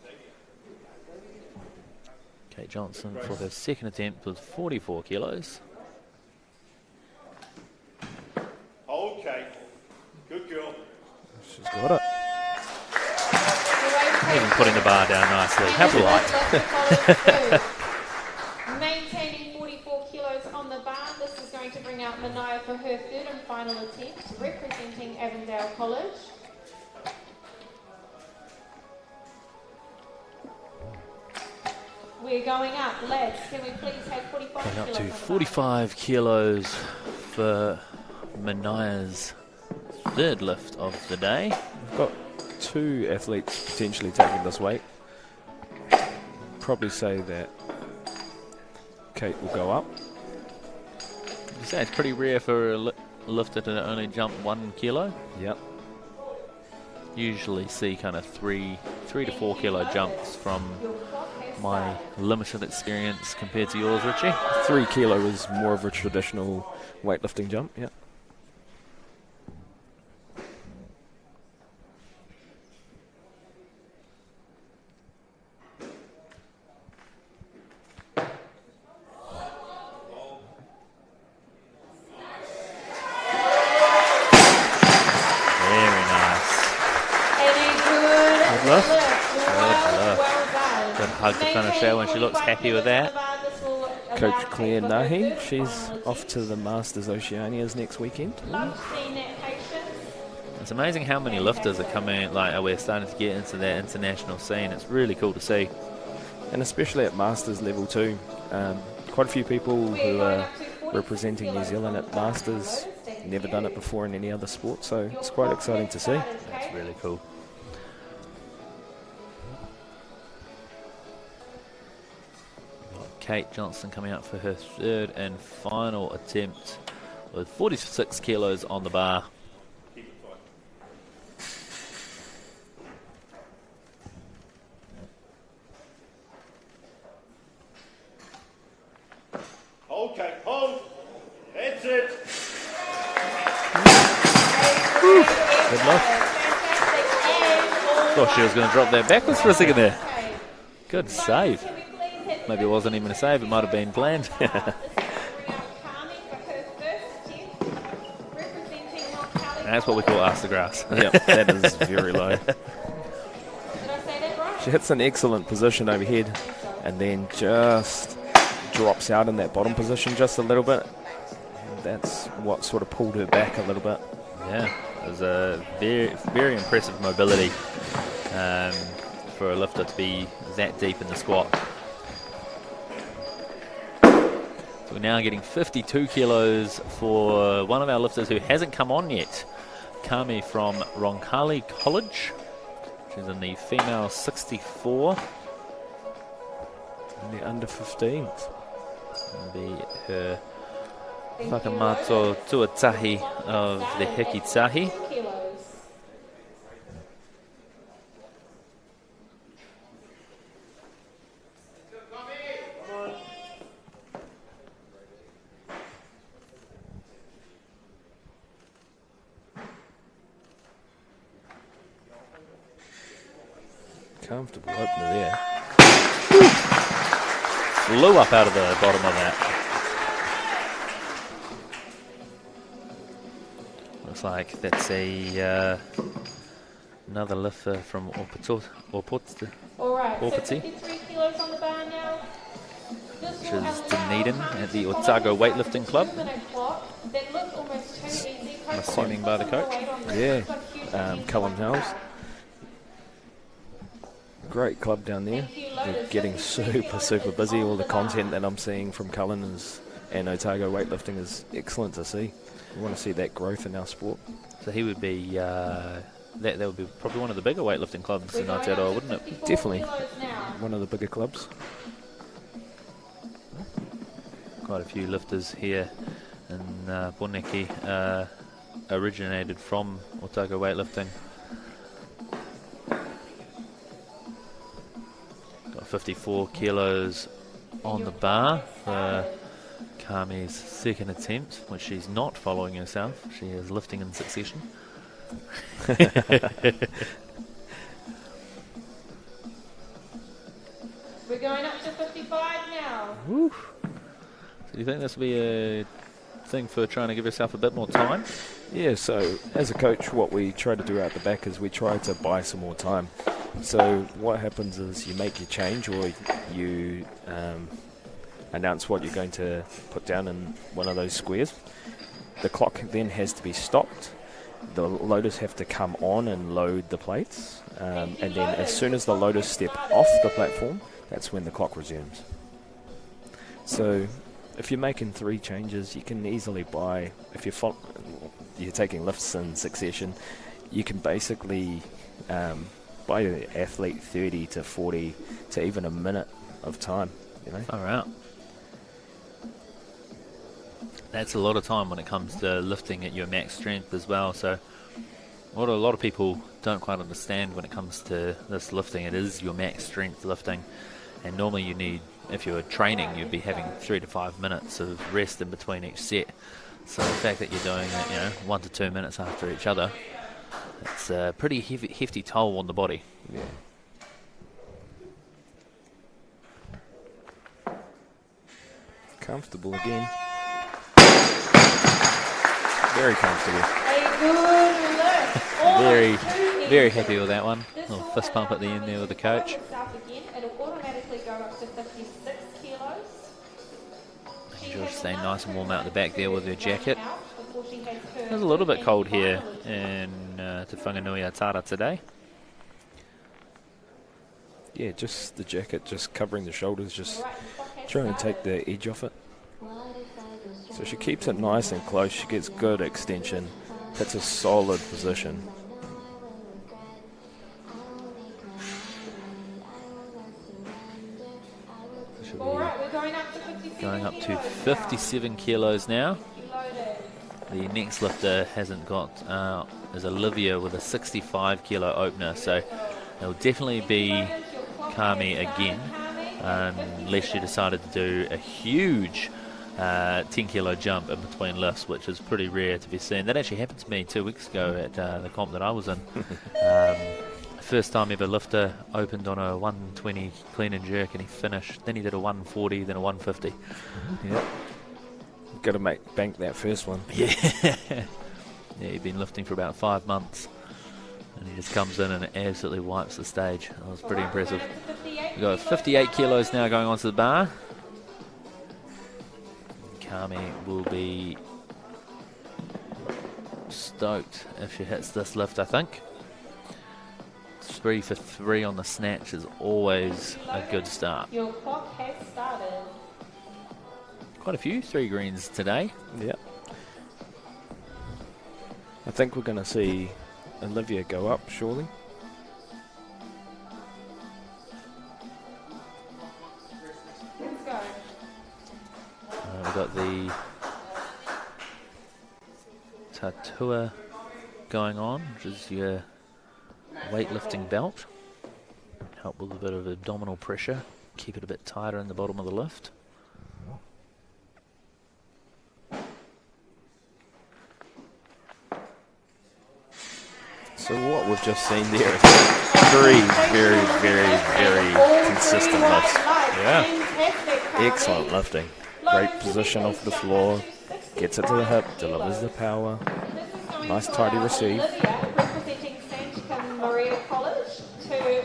Kate Johnson for her second attempt with 44 kilos. Okay. Good girl. She's got it. Even putting the bar down nicely. How polite. Maintaining 44 kilos on the bar. This is going to bring out Mania for her third and final attempt, representing Avondale College. We're going up, lads. Can we please have 45 Going up kilos to on the 45 kilos for Mania's third lift of the day. We've got 2 athletes potentially taking this weight. Probably say that Kate will go up. You say it's pretty rare for a lifter to only jump 1 kilo. Yep. Usually see kind of 3 to 4 kilo jumps from my limited experience compared to yours, Richie. 3 kilo is more of a traditional weightlifting jump, yeah. Hug to finish there when she looks happy with that. Coach Claire Nahi, she's off to the Masters Oceanias next weekend. It's amazing how many lifters are coming, like we're starting to get into that international scene. It's really cool to see. And especially at Masters level too. Quite a few people who are representing New Zealand at Masters never done it before in any other sport, so it's quite exciting to see. That's really cool. Kate Johnson coming out for her third and final attempt with 46 kilos on the bar. Okay, hold. That's it. Good luck. Thought she was going to drop that backwards for a second there. Good save. Maybe it wasn't even a save, it might have been planned. That's what we call ask the grass. Yep, that is very low. She hits an excellent position overhead and then just drops out in that bottom position just a little bit. And that's what sort of pulled her back a little bit. Yeah, it was a very, very impressive mobility for a lifter to be that deep in the squat. So we're now getting 52 kilos for one of our lifters who hasn't come on yet. Kami from Roncalli College. She's in the female 64. And the under 15s. That'll be her Whakamato Tuatahi of the Hekitahi. Comfortable opener there. Flew up out of the bottom of that. Looks like that's a another lifter from Orpoti. Alright, so 53 kilos on the bar now. Which is Dunedin at the Otago Weightlifting Club. I'm assuming by the coach. Yeah, Cullen House. Great club down there. They're getting super busy. All the content that I'm seeing from Cullen and Otago Weightlifting is excellent to see. We want to see that growth in our sport. So he would be, that would be probably one of the bigger weightlifting clubs in Aotearoa, wouldn't it? Definitely one of the bigger clubs. Quite a few lifters here in Poneki originated from Otago Weightlifting. 54 kilos on the bar for Kami's second attempt, which she's not following herself. She is lifting in succession. We're going up to 55 now. Woo. So do you think this will be a thing for trying to give yourself a bit more time? Yeah, so as a coach, what we try to do out the back is we try to buy some more time. So what happens is you make your change, or you announce what you're going to put down in one of those squares. The clock then has to be stopped. The loaders have to come on and load the plates. And then as soon as the loaders step off the platform, that's when the clock resumes. So if you're making 3 changes, you can easily buy, if you're taking lifts in succession, you can basically buy the athlete 30 to 40 to even a minute of time, you know. All right. That's a lot of time when it comes to lifting at your max strength as well. So what a lot of people don't quite understand when it comes to this lifting, it is your max strength lifting. And normally you need, if you're training, you'd be having 3 to 5 minutes of rest in between each set. So the fact that you're doing it, 1 to 2 minutes after each other, it's a pretty hefty toll on the body. Yeah. Comfortable again. Very comfortable. Very, very happy with that one. A little fist pump at the end there with the coach. Making sure she's staying nice and warm out the back there with her jacket. It's a little bit cold here in Te Whanganui Atara today. Yeah, just the jacket, just covering the shoulders, just trying to take the edge off it. So she keeps it nice and close. She gets good extension. That's a solid position. All right, we're going up to 57 Going up to kilos 57 kilos now. Loaded. The next lifter hasn't got, is Olivia with a 65 kilo opener, so it'll definitely be Kami again, unless she decided to do a huge 10 kilo jump in between lifts, which is pretty rare to be seen. That actually happened to me 2 weeks ago at the comp that I was in. First time ever lifter opened on a 120 clean and jerk, and he finished. Then he did a 140, then a 150. Yep. Got to bank that first one. Yeah. Yeah, he'd been lifting for about 5 months, and he just comes in and absolutely wipes the stage. That was pretty impressive. We've got 58 kilos now going onto the bar. Kami will be stoked if she hits this lift, I think. 3 for 3 on the snatch is always a good start. Your clock has started. Quite a few 3 greens today. Yep. I think we're going to see Olivia go up, surely. Let's go. We've got the Tatua going on, which is your weightlifting belt. Help with a bit of abdominal pressure, keep it a bit tighter in the bottom of the lift. So what we've just seen there is 3 very consistent lifts. Yeah. Excellent lifting. Great position off the floor. Gets it to the hip, delivers the power. Nice tidy receive. Olivia, representing sanctioned Maria College, to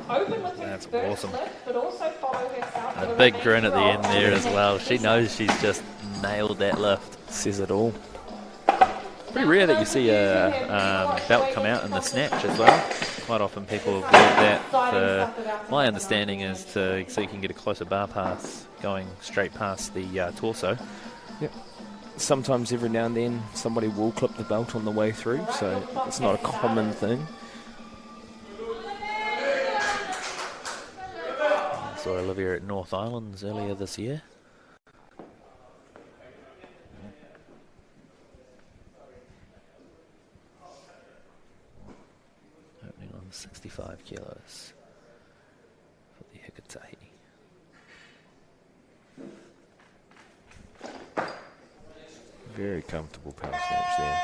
open with her That's first awesome. lift, but also follow herself. A big grin at the end there as well. She knows she's just nailed that lift. Says it all. Pretty rare that you see a belt come out in the snatch as well. Quite often people avoid that. My understanding is so you can get a closer bar pass going straight past the torso. Yep. Sometimes every now and then somebody will clip the belt on the way through, so it's not a common thing. I saw Olivia at North Islands earlier this year. Opening on 65 kilos for the Hikatahi. Very comfortable power snatch there.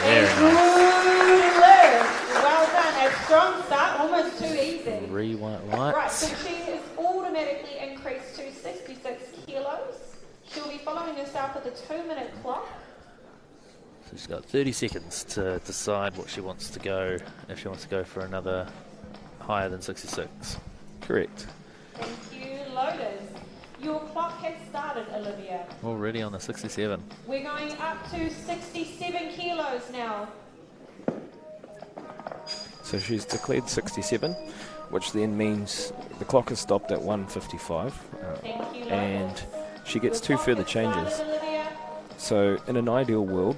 Very nice. Good lift. Well done. A strong start, almost too easy. 3 white Right, lights. so she is automatically increased to 66 kilos. She'll be following herself with a 2-minute clock. So she's got 30 seconds to decide what she wants to go, if she wants to go for another higher than 66. Correct. Thank you, loaders. Your clock has started, Olivia. Already on the 67. We're going up to 67 kilos now. So she's declared 67, which then means the clock has stopped at 155. Thank you, And loaders. she gets Your 2 clock further has changes. started, Olivia. So in an ideal world,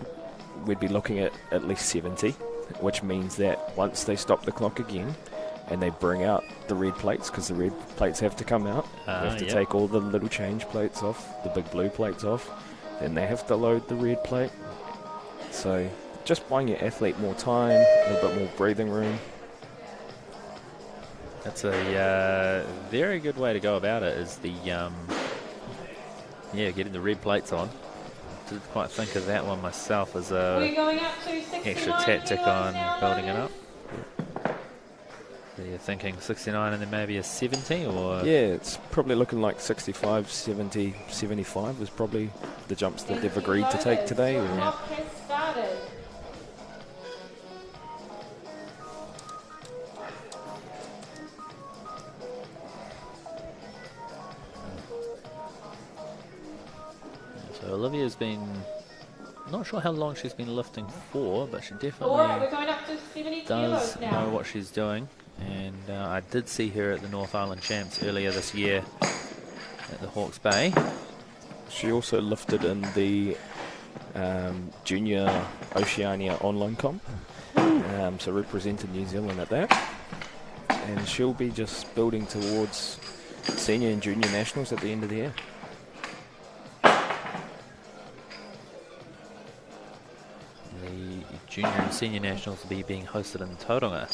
we'd be looking at least 70, which means that once they stop the clock again and they bring out the red plates, because the red plates have to come out, they have to take all the little change plates off, the big blue plates off, then they have to load the red plate. So just buying your athlete more time, a little bit more breathing room. That's a very good way to go about it, is the getting the red plates on. Didn't quite think of that one myself as a We're going up to 69 extra tactic kilos on now, building it loaders. up. So you're thinking 69 and then maybe a 70, or? Yeah, it's probably looking like 65, 70, 75 is probably the jumps that they've agreed to take today. Your Or, clock has started. So Olivia's been, not sure how long she's been lifting for, but she All right, definitely we're going up to 70 does kilos now. know what she's doing. And I did see her at the North Island Champs earlier this year at the Hawke's Bay. She also lifted in the Junior Oceania online comp, so represented New Zealand at that. And she'll be just building towards senior and junior nationals at the end of the year. The junior and senior nationals will be being hosted in Tauranga.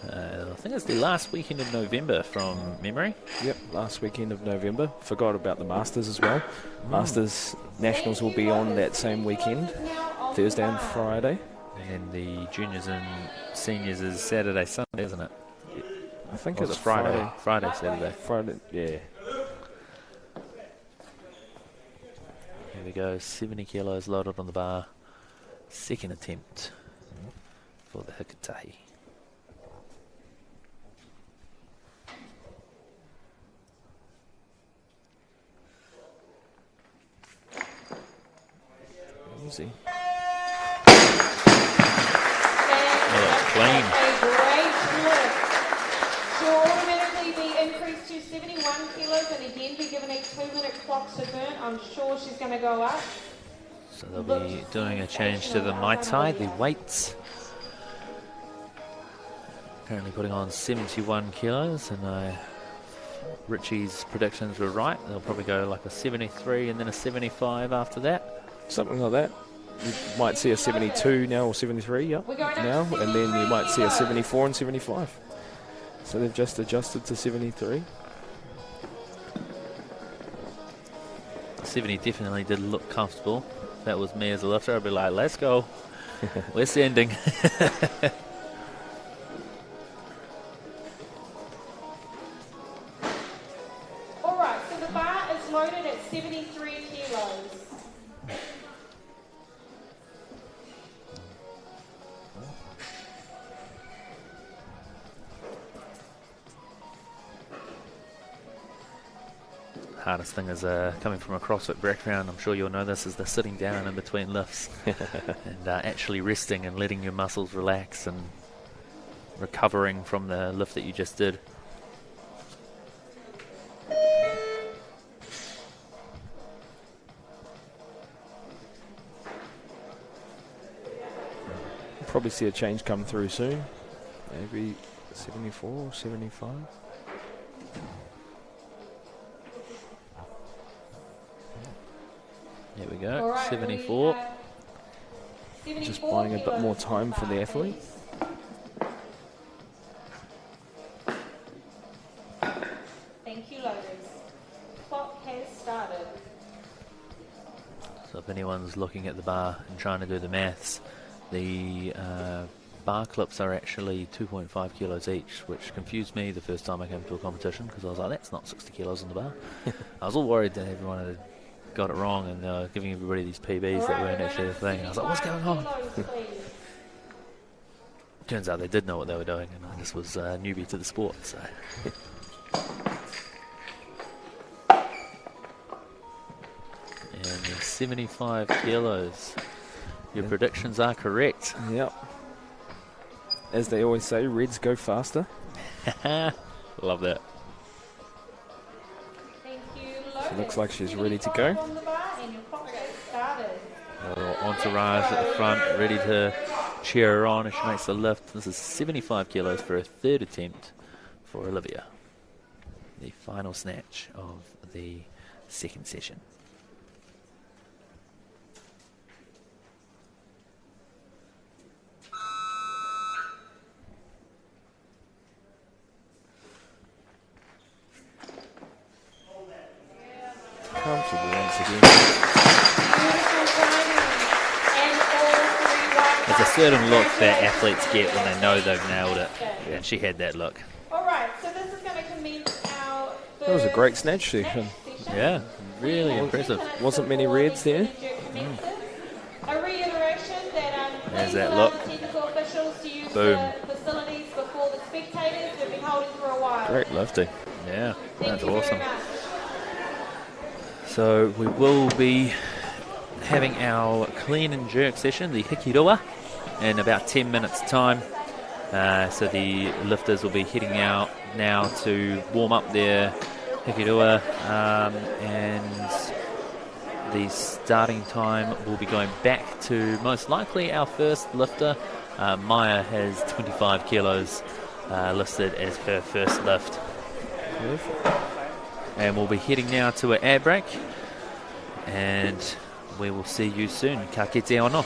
I think it's the last weekend of November from memory. Yep, last weekend of November. Forgot about the Masters as well. Masters Nationals will be on that same weekend, Thursday and Friday. And the juniors and seniors is Saturday, Sunday, isn't it? I think Or it's is it Friday. Friday, Saturday. Friday, yeah. Here we go, 70 kilos loaded on the bar. Second attempt for the Hikatahi. Easy. Clean. A great lift. She'll automatically be increased to 71 kilos and again be given a 2-minute clock to burn. I'm sure she's going to go up. So they'll be doing a change to the Mai Tai, the weights. Currently putting on 71 kilos, and Richie's predictions were right. They'll probably go like a 73 and then a 75 after that. Something like that. You might see a 72 now or 73, yeah, now, and then you might see a 74 and 75. So they've just adjusted to 73. 70 definitely did look comfortable. If that was me as a lifter, I'd be like, let's go. We're sending. All right, so the bar is loaded at 73 kilos. Hardest thing is coming from a CrossFit background, I'm sure you'll know this, is the sitting down in between lifts and actually resting and letting your muscles relax and recovering from the lift that you just did. Probably see a change come through soon. Maybe 74 or 75. There we go, Right, 74. 74 Just buying a bit more time for the athlete. Thank you, loaders. Clock has started. So if anyone's looking at the bar and trying to do the maths, the bar clips are actually 2.5 kilos each, which confused me the first time I came to a competition because I was like, that's not 60 kilos on the bar. I was all worried that everyone had got it wrong and they were giving everybody these PBs that weren't actually the thing. And I was like, what's going on? Turns out they did know what they were doing, and I just was a newbie to the sport. So. And 75 kilos. Your predictions are correct. Yep. As they always say, Reds go faster. Love that. Thank you, She looks like she's ready to go. on the bar and your clock has started. A little entourage at the front, ready to cheer her on as she makes the lift. This is 75 kilos for a third attempt for Olivia. The final snatch of the second session. Comfortable once again. There's a certain look that athletes get when they know they've nailed it, and she had that look. All right, so this is going to commence our That was a great snatch session. Yeah, really impressive. Wasn't many reds there. A reiteration that There's that look. technical officials to use Boom. the facilities before the spectators. They've been holding for a while. Great lifting. Yeah, Thank that's you very awesome. much. So we will be having our clean and jerk session, the hikirua, in about 10 minutes time. So the lifters will be heading out now to warm up their Porirua, and the starting time will be going back to most likely our first lifter. Maya has 25 kilos listed as her first lift. Perfect. And we'll be heading now to an air break, and we will see you soon. Ka kite ono.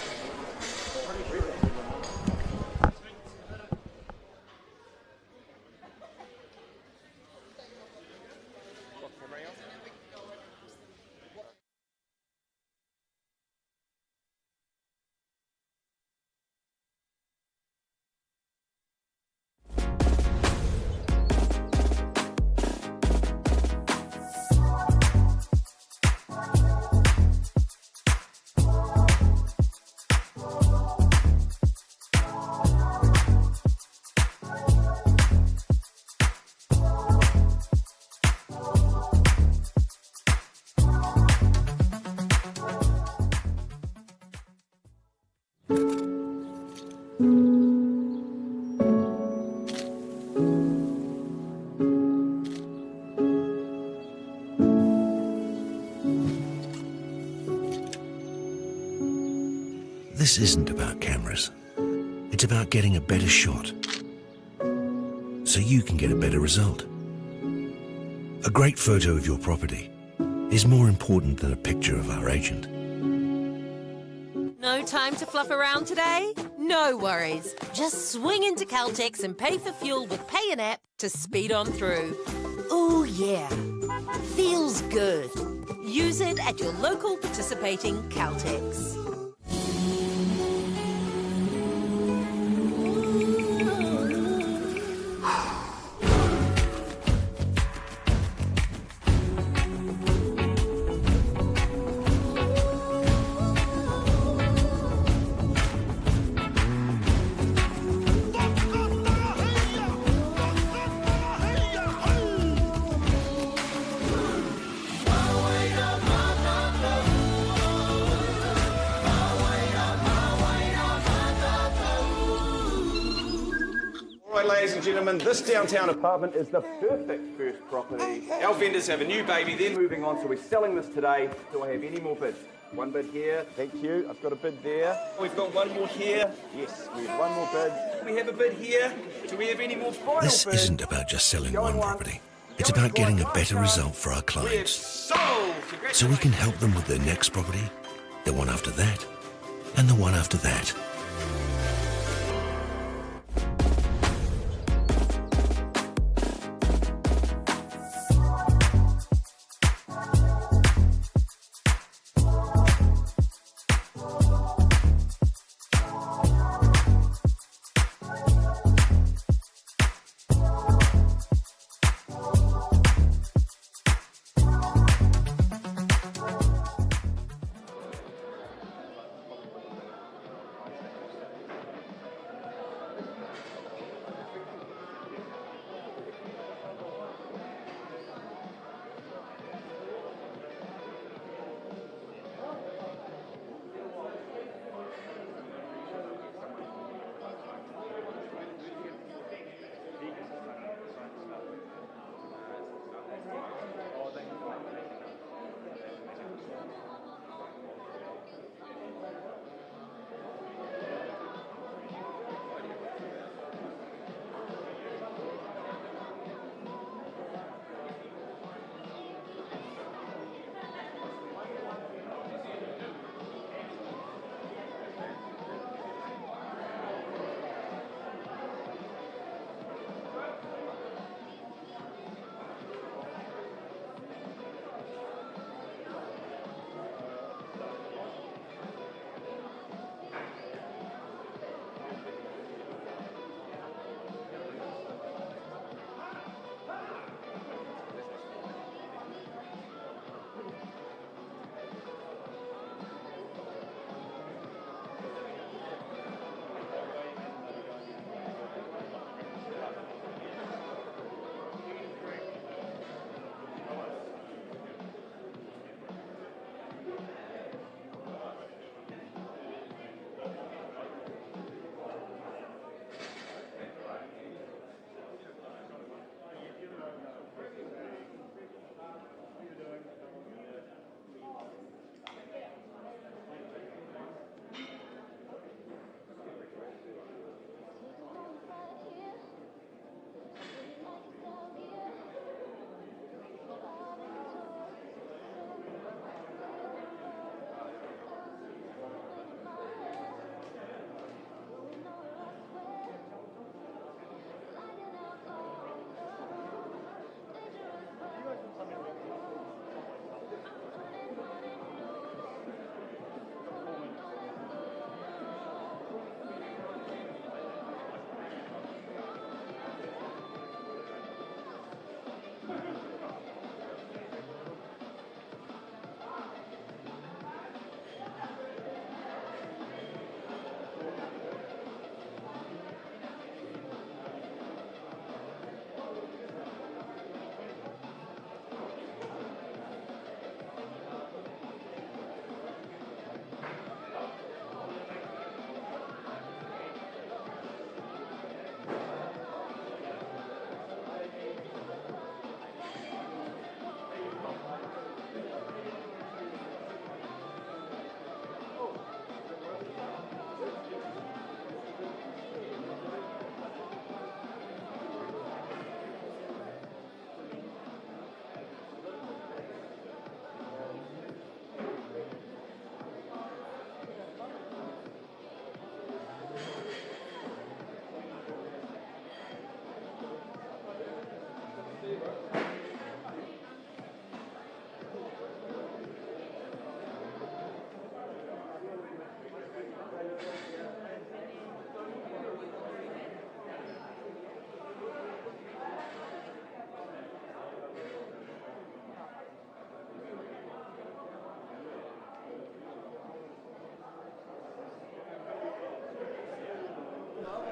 This isn't about cameras. It's about getting a better shot so you can get a better result. A great photo of your property is more important than a picture of our agent. No time to fluff around today? No worries. Just swing into Caltex and pay for fuel with Pay an App to speed on through. Ooh, yeah. Feels good. Use it at your local participating Caltex. Ladies and gentlemen, this downtown apartment is the perfect first property. Our vendors have a new baby, they're moving on, so we're selling this today. Do I have any more bids? One bid here, thank you. I've got a bid there. We've got one more here. Yes, we have one more bid. We have a bid here. Do we have any more final bids? This isn't about just selling one property. It's about getting a better result for our clients, so we can help them with their next property, the one after that, and the one after that.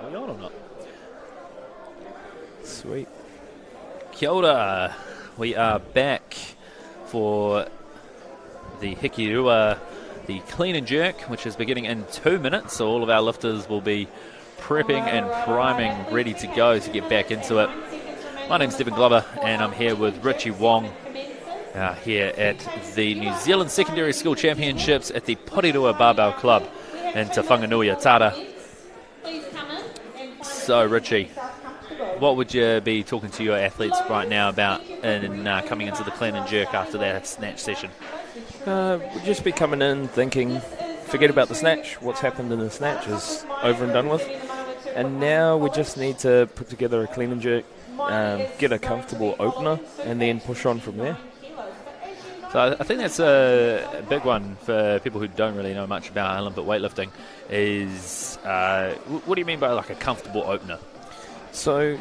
Are we on or not? Sweet. Kia ora. We are back for the Hikirua, the clean and jerk, which is beginning in 2 minutes. So all of our lifters will be prepping and priming, ready to go to get back into it. My name's Stephen Glover, and I'm here with Richie Wong here at the New Zealand Secondary School Championships at the Porirua Barbell Club in Te Whanganui, Tara. So, Richie, what would you be talking to your athletes right now about in coming into the clean and jerk after that snatch session? We'll just be coming in thinking, forget about the snatch. What's happened in the snatch is over and done with. And now we just need to put together a clean and jerk, get a comfortable opener, and then push on from there. So I think that's a big one for people who don't really know much about Olympic weightlifting is, what do you mean by like a comfortable opener? So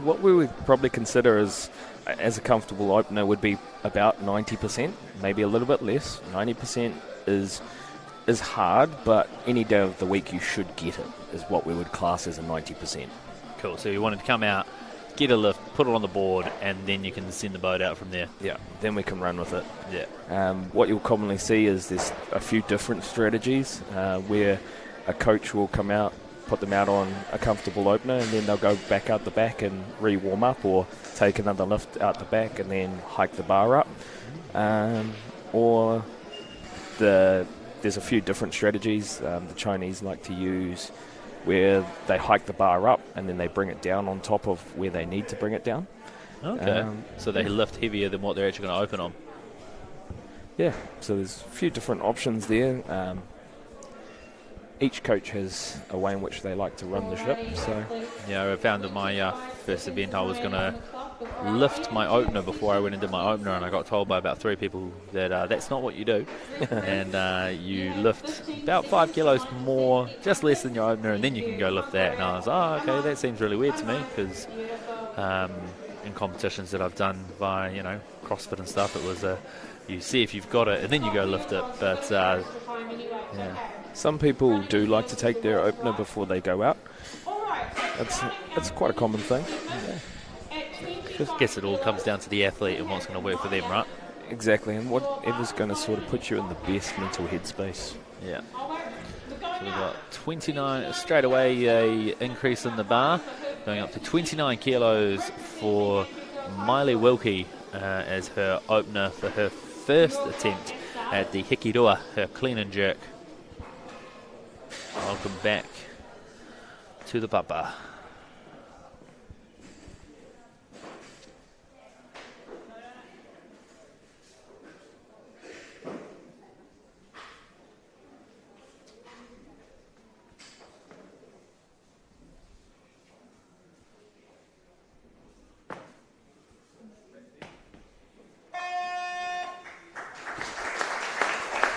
what we would probably consider as a comfortable opener would be about 90%, maybe a little bit less. 90% is hard, but any day of the week you should get it, is what we would class as a 90%. Cool, so you wanted to come out, get a lift, put it on the board, and then you can send the boat out from there. Yeah, then we can run with it. Yeah. What you'll commonly see is there's a few different strategies where a coach will come out, put them out on a comfortable opener, and then they'll go back out the back and re-warm up, or take another lift out the back and then hike the bar up. There's a few different strategies the Chinese like to use where they hike the bar up and then they bring it down on top of where they need to bring it down. Okay. So they lift heavier than what they're actually going to open on. Yeah, so there's a few different options there. Each coach has a way in which they like to run the ship. So yeah, I found at my first event I was going to lift my opener before I went into my opener, and I got told by about 3 people that that's not what you do. And you lift about 5 kilos more, just less than your opener, and then you can go lift that. And I was, okay, that seems really weird to me, because in competitions that I've done via, Cross Fit and stuff, it was you see if you've got it and then you go lift it. But yeah, some people do like to take their opener before they go out. That's quite a common thing. Yeah. I guess it all comes down to the athlete and what's going to work for them, right? Exactly, and whatever's going to sort of put you in the best mental headspace. Yeah. So we've got 29, straight away a increase in the bar, going up to 29 kilos for Miley Wilkie as her opener for her first attempt at the Hikirua, her clean and jerk. Welcome back to the papa.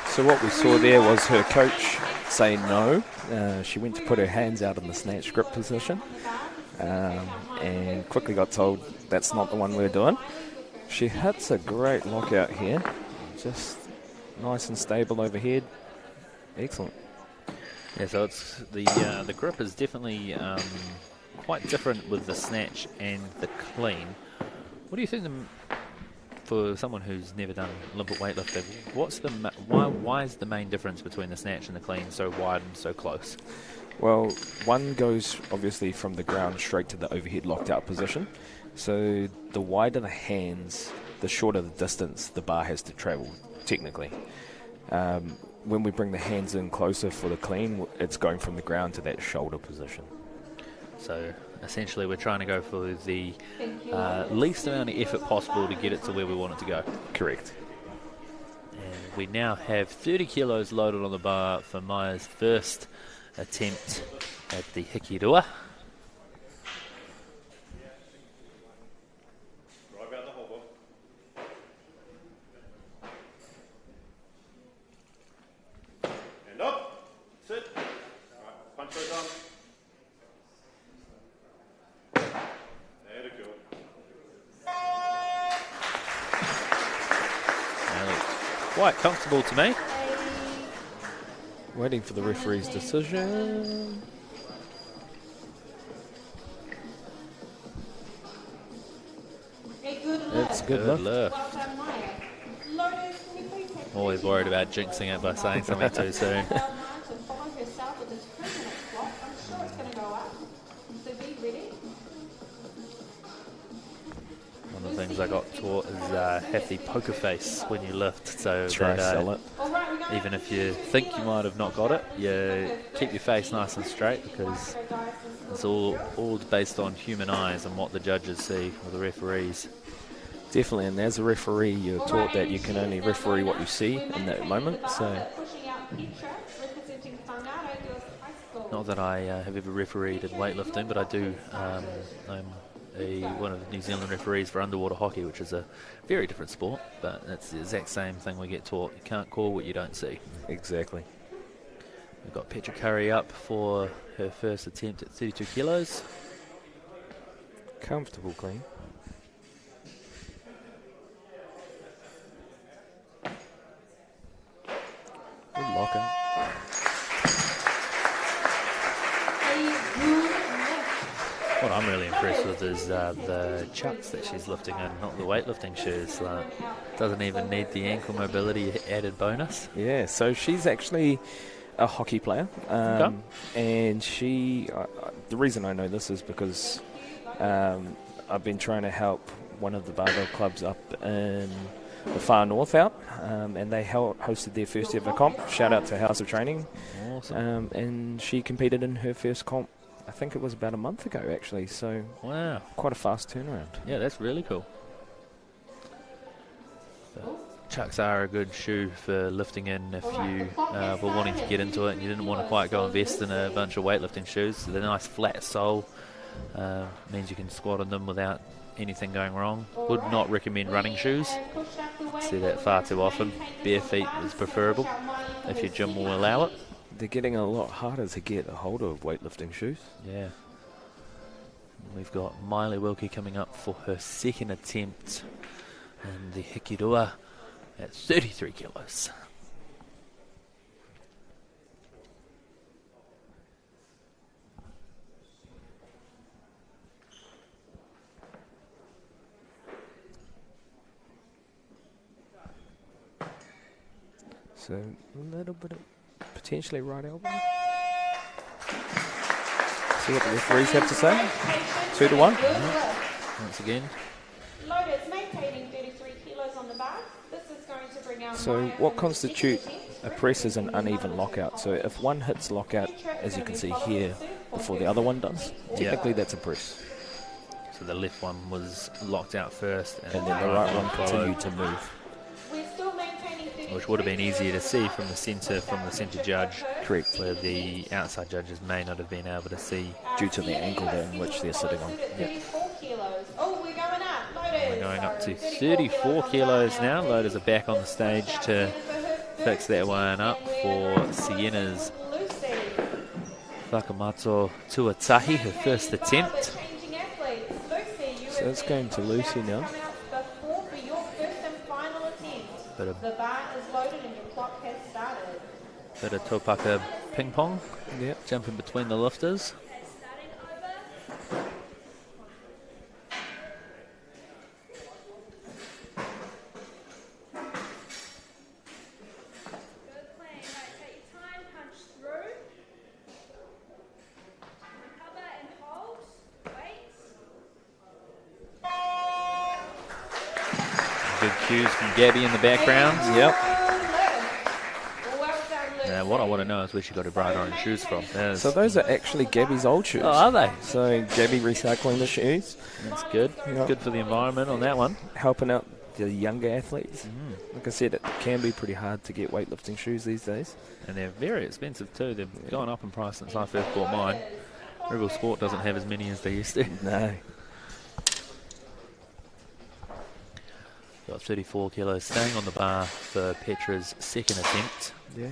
So what we saw there was her coach say no. She went to put her hands out in the snatch grip position and quickly got told that's not the one we're doing. She hits a great lockout here, just nice and stable overhead. Excellent. Yeah, so it's the grip is definitely quite different with the snatch and the clean. What do you think for someone who's never done Olympic weightlifting, why is the main difference between the snatch and the clean so wide and so close? Well, one goes obviously from the ground straight to the overhead locked out position. So the wider the hands, the shorter the distance the bar has to travel, technically. When we bring the hands in closer for the clean, it's going from the ground to that shoulder position. So essentially we're trying to go for the least amount of effort possible to get it to where we want it to go. Correct. And we now have 30 kilos loaded on the bar for Maya's first attempt at the Hikirua. And up, sit. All right, punch those arms. There we go. Quite comfortable to me. Waiting for the referee's decision. Good lift. Well done, Maya. Loaders, can you please take Always worried about jinxing it by saying something too soon. Maya to follow herself with this 3-minute clock. I'm sure it's going to go up. So be ready. One of the things I got taught is have the poker face when you lift, so Try that sell it. All right, we're going even if you think you might have not got it, you keep your face nice and straight, because it's all based on human eyes and what the judges see, or the referees. Definitely, and as a referee, you're taught that you can only referee what you see in that moment. So, Not that I have ever refereed in weightlifting, but I do. I'm one of the New Zealand referees for underwater hockey, which is a very different sport, but it's the exact same thing we get taught. You can't call what you don't see. exactly. We've got Petra Curry up for her first attempt at 32 kilos. Comfortable clean. Good lockout. What I'm really impressed with is the chucks that she's lifting in, not the weightlifting shoes. Doesn't even need the ankle mobility added bonus. Yeah, so she's actually a hockey player, and she. The reason I know this is because I've been trying to help one of the barbell clubs up in the far north out, and they hosted their first ever comp. Shout out to House of Training. Awesome. And she competed in her first comp. I think it was about a month ago, actually. So Wow. quite a fast turnaround. Yeah, that's really cool. Chucks are a good shoe for lifting in if you were wanting to get into it and you didn't want to quite go invest in a bunch of weightlifting shoes. The nice flat sole means you can squat in them without anything going wrong. Would not recommend running shoes. See that far too often. Bare feet is preferable if your gym will allow it. They're getting a lot harder to get a hold of weightlifting shoes. Yeah. We've got Miley Wilkie coming up for her second attempt in the Hikirua at 33 kilos. So a little bit of potentially right elbow. See what the referees have to say. 2-1. Once again. Loaders maintaining 33 kilos on the bar. This is going to bring out So Maya what on the constitutes second a attempt. press is an uneven lockout. So if one hits lockout, as you can see here, before the other one does, technically that's a press. So the left one was locked out first, And then the right one continued to move. We're still maintaining 33 which would have been easier to see from the centre judge. Correct. Where the outside judges may not have been able to see. Due to the angle in which they're sitting on. Yeah. 34 kilos. Oh, we're going up. Loaders. We're going up to 34 kilos now. Loaders are back on the stage to fix that one up for Sienna's Lucy. Whakamato Tuatahi, her first attempt. Changing athletes. Lucy, you So it's going to Lucy now. come out before for your first and final attempt. Bit of, The bar is loaded and your clock has started. bit of topaka ping pong, Yep. jumping between the lifters. Good cues from Gabby in the background. Yep. Now, what I want to know is where she got her bright orange shoes from. There's- So those are actually Gabby's old shoes. Oh, are they? So Gabby recycling the shoes, That's good. Yep. Good for the environment on that one. helping out the younger athletes. Like I said, it can be pretty hard to get weightlifting shoes these days. And they're very expensive too. They've gone up in price since I first bought mine. Rebel Sport doesn't have as many as they used to. No. Got 34 kilos staying on the bar for Petra's second attempt. Yeah.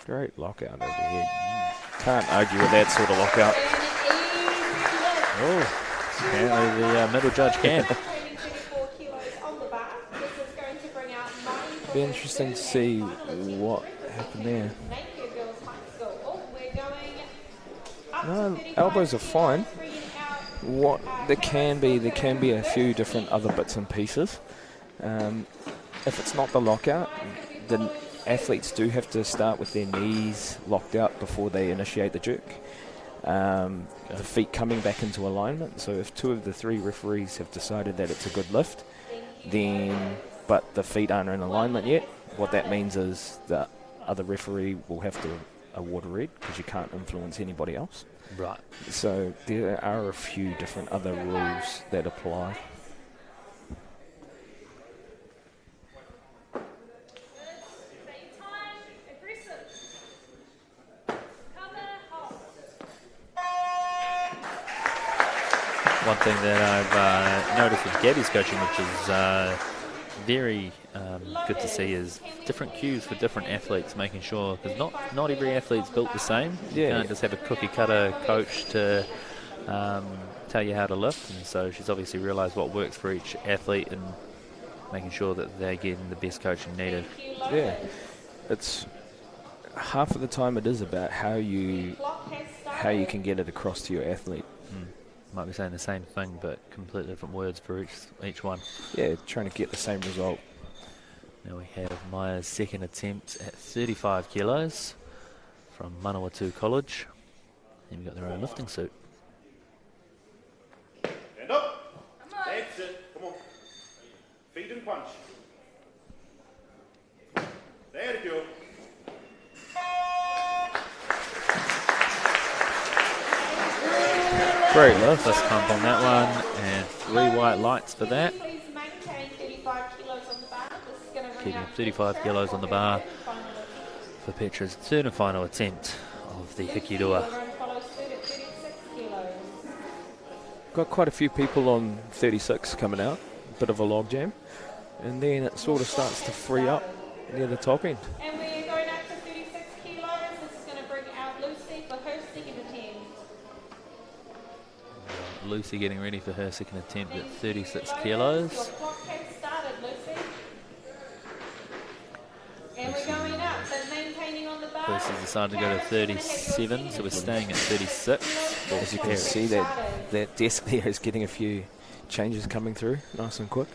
Great lockout overhead. Can't argue with that sort of lockout. Oh, Apparently the middle judge can. Be interesting to see what happened there. No, elbows are fine. What there can be a few different other bits and pieces. If it's not the lockout, then athletes do have to start with their knees locked out before they initiate the jerk. The feet coming back into alignment. So if 2 of the 3 referees have decided that it's a good lift, but the feet aren't in alignment yet, what that means is the other referee will have to award a red because you can't influence anybody else. Right. So there are a few different other rules that apply. One thing that I've noticed with Gabby's coaching, which is very good to see, is different cues for different athletes, making sure, because not every athlete's built the same. You can't just have a cookie cutter coach to tell you how to lift, and so she's obviously realised what works for each athlete and making sure that they're getting the best coaching needed. Yeah, it's half of the time it is about how you can get it across to your athlete. Might be saying the same thing, but completely different words for each one. Yeah, trying to get the same result. Now we have Maya's second attempt at 35 kilos from Manawatu College. And we've got their own lifting suit. Stand up. That's it. Come on. Feed and punch. There you go. Great lift. Fist pump on that one, and 3 white lights for that. Keeping 35 kilos on the bar for Petra's third and final attempt of the Hikirua. Got quite a few people on 36 coming out, bit of a log jam, and then it sort of starts to free up near the top end. And we're going up to 36 kilos. This is going to bring out Lucy for her second attempt. Lucy getting ready for her second attempt at 36 kilos. Your clock has started, Lucy. And we're going up, but maintaining on the bar. Lucy's decided to go to 37, so we're staying at 36. As you can see, that desk there is getting a few changes coming through, nice and quick.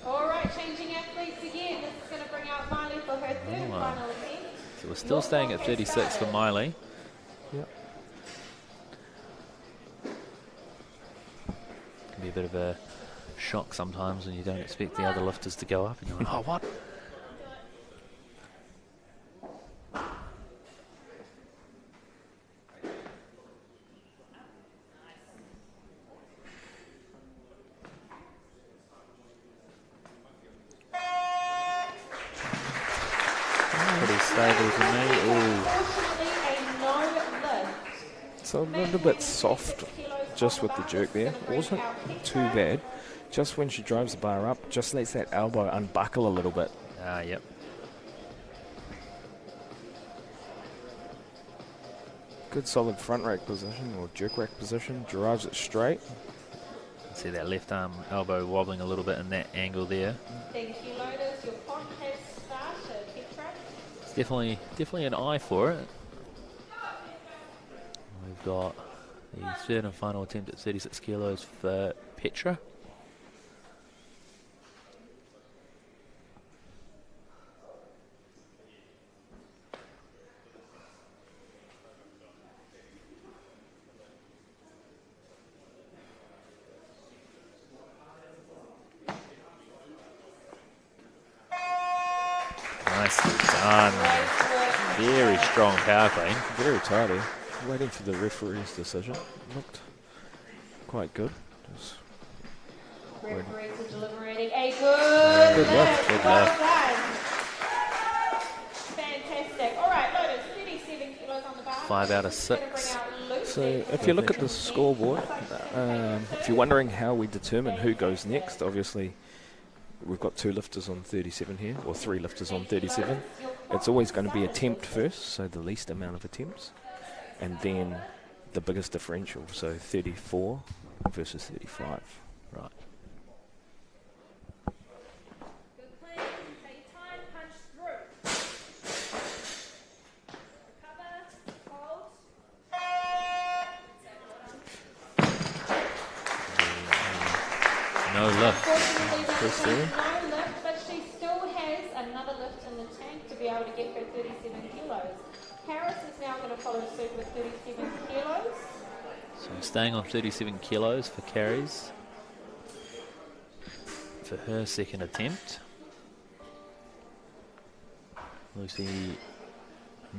All right, changing athletes again. This is going to bring out Miley for her third and final attempt. So we're still staying at 36 for Miley. Yep. Can be a bit of a shock sometimes when you don't expect the other lifters to go up and you're like, oh, what? Pretty stable for me. Ooh. So a little bit soft just with the jerk there. Wasn't too bad. Just when she drives the bar up, just lets that elbow unbuckle a little bit. Yep. Good solid front rack position or jerk rack position. Drives it straight. See that left arm elbow wobbling a little bit in that angle there. Thank you, Lotus. Your clock has started. Petra. It's definitely an eye for it. We've got the third and final attempt at 36 kilos for Petra. Nicely done. Very strong power clean. Very tidy. Waiting for the referee's decision. Looked quite good. Referees are deliberating a good lift. Good Well lift. done. Fantastic. All right, Lotus, 37 kilos on the bar. 5 out of It's gonna 6. bring out Lucy. So if you look at the scoreboard, if you're wondering how we determine who goes next, obviously we've got 2 lifters on 37 here, or 3 lifters on 37. It's always going to be attempt first, so the least amount of attempts, and then the biggest differential, so 34 versus 35. Right. Good clean. Take your time. Punch through. Recover. Hold. No lift. Unfortunately, no lift, but she still has another lift in the tank to be able to get her 37 kilos. Harris is now going to follow suit with 37 kilos. So I'm staying on 37 kilos for carries for her second attempt. Lucy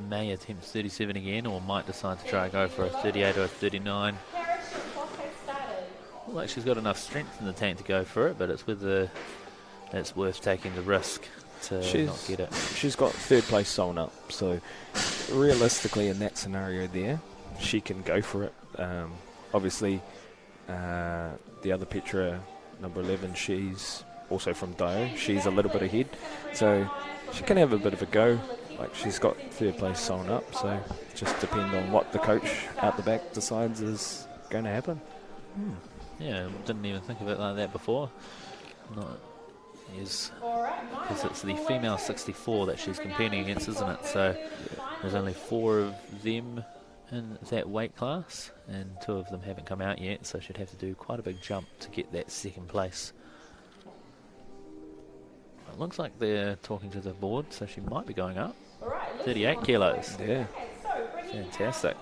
may attempt 37 again, or might decide to try and go for a 38 or a 39. Harris, your clock has started. Well, like she's got enough strength in the tank to go for it, but it's whether it's worth taking the risk to not get it. She's got third place sewn up, so realistically in that scenario there, she can go for it. Obviously, the other Petra, number 11, she's also from Dio. She's a little bit ahead, so she can have a bit of a go. Like, she's got third place sewn up, so just depend on what the coach out the back decides is going to happen. Yeah, didn't even think of it like that before. Not is because it's the female 64 that she's competing against, isn't it? So there's only 4 of them in that weight class, and 2 of them haven't come out yet, so she'd have to do quite a big jump to get that second place. It looks like they're talking to the board, so she might be going up. 38 kilos. Yeah. Fantastic.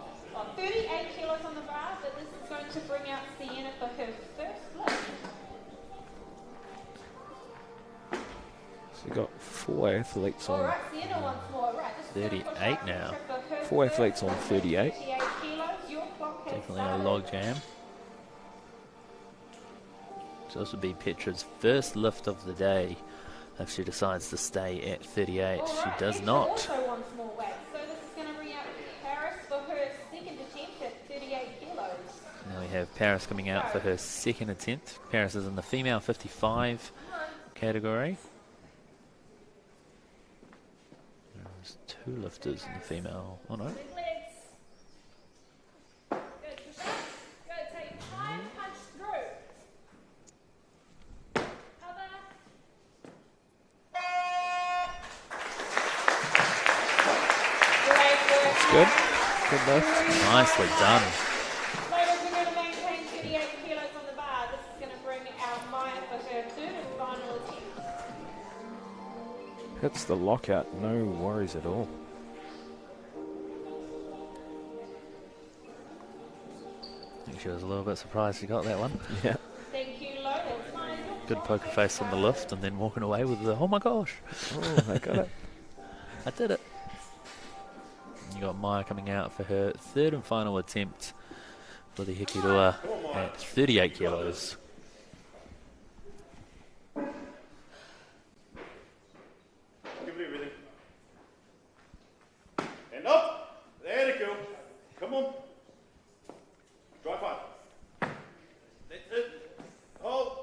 38 kilos on the bar, but this is going to bring out Sienna for her first lift. So you've got 4 athletes on. Alright, Sienna once more. Right, this is 38 now. 4 athletes on 38. Definitely a log jam. So this would be Petra's first lift of the day if she decides to stay at 38. She does not. Also wants more weight, so this is going to bring out Paris for her second attempt at 38 kilos. Now we have Paris coming out for her second attempt. Paris is in the female 55 category. There's 2 lifters in the female. Oh no. Good. Good lift. Nicely done. Ladies, we're going to maintain 38 kilos on the bar. This is going to bring out Maya for her third and final attempt. Hits the lockout, no worries at all. I think she was a little bit surprised she got that one. Yeah. Thank you, Lo. That's Maya. Good poker face on the lift, and then walking away with the, oh my gosh. Oh, I got it. I did it. You got Maya coming out for her third and final attempt for the Hikirua at 38 kilos. Give it everything. And up. There you go. Come on. Drive hard. That's it. Hold.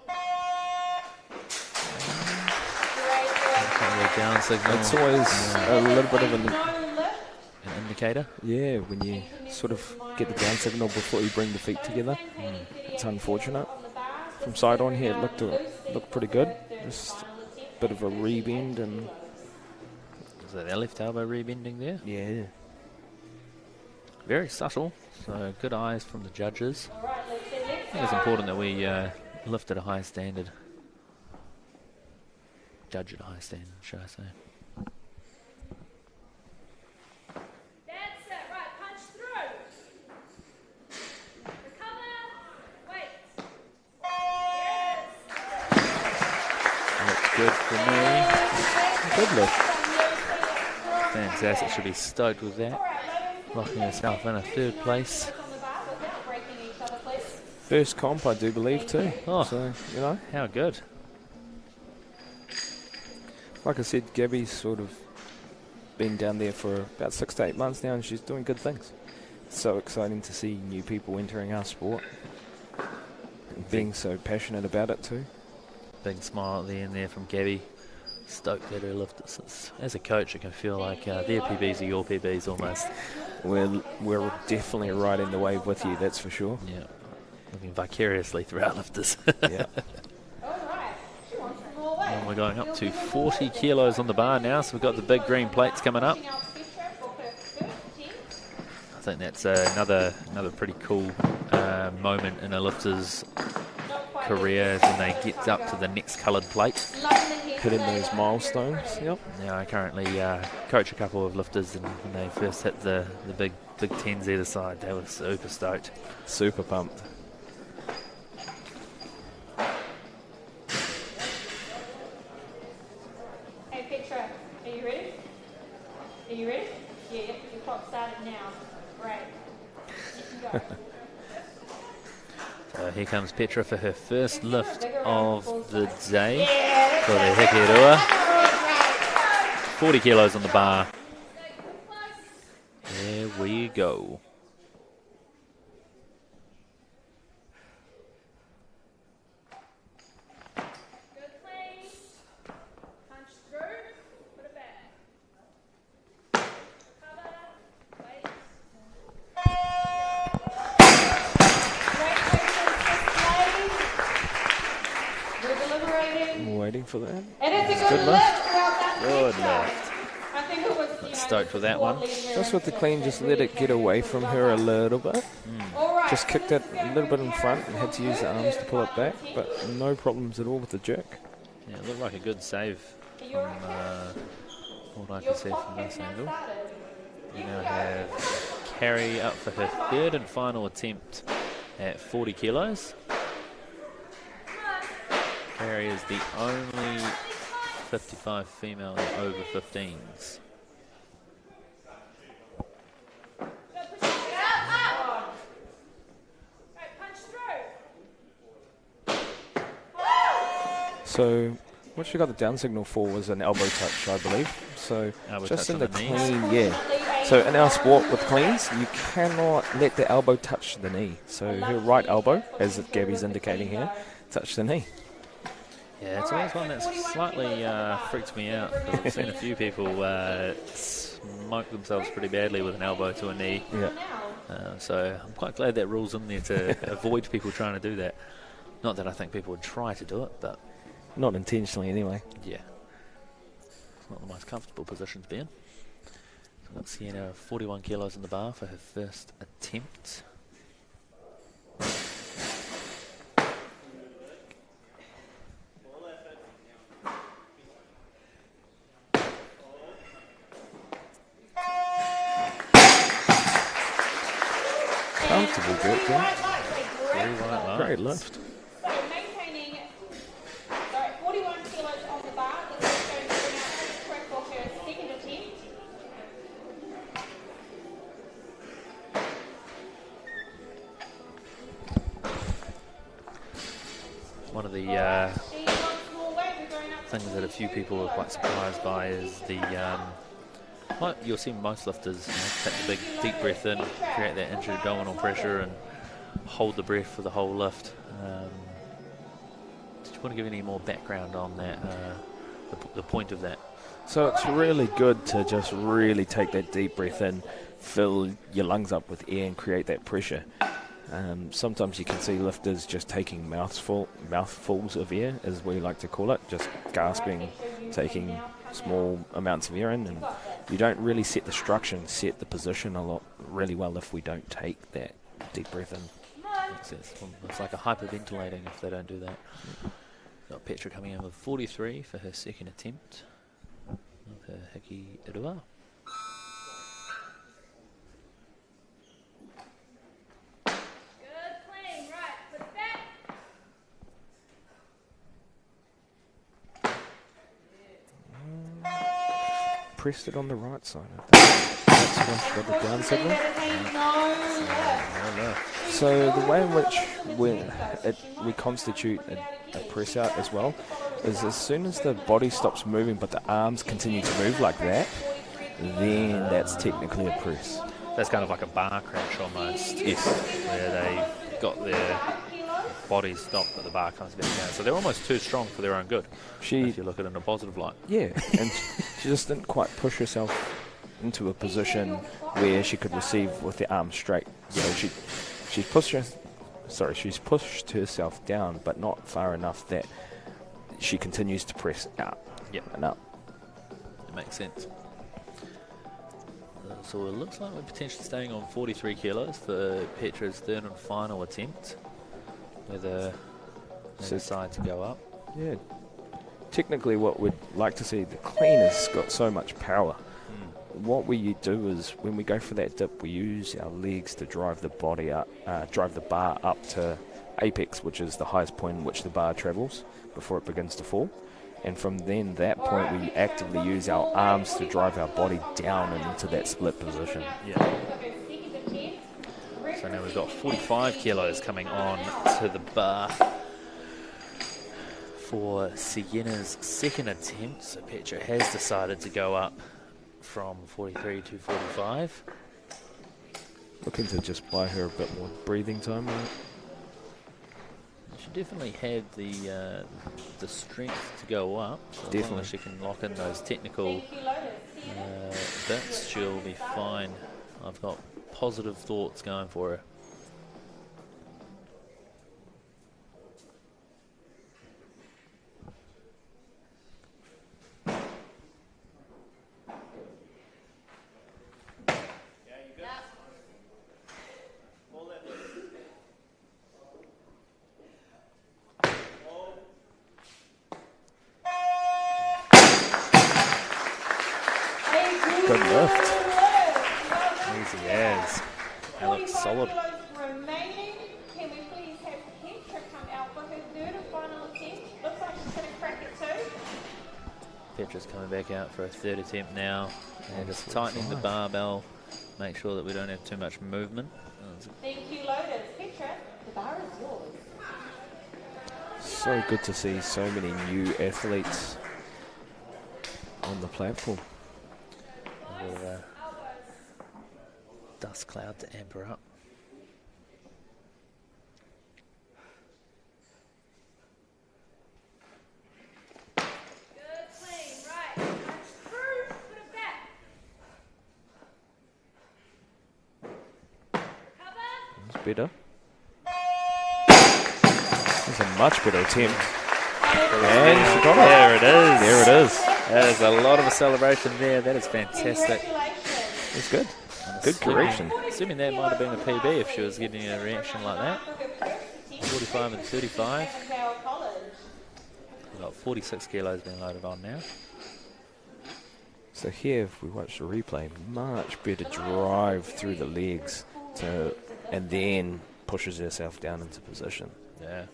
Down signal. It's always a little bit of an indicator. Yeah, when you sort of get the down signal before you bring the feet together. It's unfortunate. From side on here, it looked pretty good. Just a bit of a rebend and. Is that their left elbow rebending there? Yeah. Very subtle. So good eyes from the judges. I think it's important that we lift at a high standard. Judge at a high standard, should I say. That's it, right, punch through. Recover, wait. Looks good for me. Good lift. Fantastic, should be stoked with that. Locking herself in a third place. First comp, I do believe, too. Oh, so, you know. How good. Like I said, Gabby's sort of been down there for about 6 to 8 months now, and she's doing good things. It's so exciting to see new people entering our sport and being so passionate about it too. Big smile at the end there from Gabby. Stoked that her lift. As a coach, I can feel like their PBs are your PBs almost. We're definitely riding the wave with you, that's for sure. Yeah. Living vicariously through our lifters. Yeah. And we're going up to 40 kilos on the bar now, so we've got the big green plates coming up. I think that's another pretty cool moment in a lifter's career is when they get up to the next coloured plate. Hitting those milestones. Yep. Yeah, I currently coach a couple of lifters, and when they first hit the big tens either side, they were super stoked. Super pumped. Hey Petra, are you ready? Are you ready? Yeah, your clock started now. Great. You can go. So here comes Petra for her first lift of the day for the Porirua. 40 kilos on the bar. There we go. Waiting for that. And it's a good lift. Good lift. I think it was, Stoked with that one. Just with the clean, just let it get away from her a little bit. Just kicked it a little bit in front and had to use the arms to pull it back, but no problems at all with the jerk. Yeah, it looked like a good save from what I can see from this angle. We now have Carrie up for her third and final attempt at 40 kilos. Carrie is the only 55 female over 15s. So what she got the down signal for was an elbow touch, I believe. So Elbow just touch in on the the clean, knees. yeah. So in our sport with cleans, you cannot let the elbow touch the knee. So her right elbow, as Gabby's indicating here, touch the knee. Yeah, it's always one that's slightly freaked me out, because I've seen a few people smoke themselves pretty badly with an elbow to a knee. Yeah. So I'm quite glad that rule's in there to avoid people trying to do that. Not that I think people would try to do it, but Not intentionally anyway. yeah, it's not the most comfortable position to be in. So we've got Sienna 41 kilos in the bar for her first attempt. Comfortable jerk there. Very white lines. Great lift. So maintaining, 41 kilos on the bar. This is going to bring out Petra for her second attempt. One of the She wants more weight. We're going up to things that a few people were quite surprised by is the well, you'll see most lifters take the big deep breath in, create that intra-abdominal pressure and hold the breath for the whole lift. Did you want to give any more background on that, the point of that? So it's really good to just really take that deep breath in, fill your lungs up with air and create that pressure. Sometimes you can see lifters just taking mouthfuls of air, as we like to call it, just gasping, taking small amounts of air in, and you don't really set the structure and set the position really well if we don't take that deep breath in. It's like a hyperventilating if they don't do that. Got Petra coming in with 43 for her second attempt of her Porirua. Pressed it on the right side. That's got the down signal. So the way in which we constitute a press out as well is as soon as the body stops moving but the arms continue to move like that, then that's technically a press. That's kind of like a bar crash almost. Yes. Where they've got their bodies stopped but the bar comes back down. So they're almost too strong for their own good, if you look at it in a positive light. Yeah, and she just didn't quite push herself into a position where she could receive with the arms straight. So she pushed she's pushed herself down, but not far enough that she continues to press up. Yep. And up. It makes sense. So it looks like we're potentially staying on 43 kilos for Petra's third and final attempt. Whether they decide to go up. Yeah. Technically, what we'd like to see, the clean has got so much power. What we do is, when we go for that dip, we use our legs to drive the body up, drive the bar up to apex, which is the highest point in which the bar travels before it begins to fall. And from then, that point, we actively use our arms to drive our body down and into that split position. Yeah. So now we've got 45 kilos coming on to the bar for Sienna's second attempt. So Petra has decided to go up from 43 to 45. Looking to just buy her a bit more breathing time, right? She definitely had the strength to go up. So as long as she can lock in those technical bits, she'll be fine. I've got positive thoughts going for her. Good lift. Easy as. That looks solid. Remaining. Can we please have Petra come out for her third and final attempt? Looks like she's going to crack it too. Petra's coming back out for a third attempt now. And just tightening the barbell. Make sure that we don't have too much movement. Thank you, Lotus. Petra, the bar is yours. So good to see so many new athletes on the platform. Dust cloud to amp her up. Good, clean, right. Put it back. That's better. That's a much better attempt. And she got it. There it is. There it is. There's a lot of a celebration there. That is fantastic. It's good. Good correction. Assuming that might have been a PB if she was getting a reaction like that. 45 and 35. We've got 46 kilos being loaded on now. So here, if we watch the replay, much better drive through the legs and then pushes herself down into position. Yeah.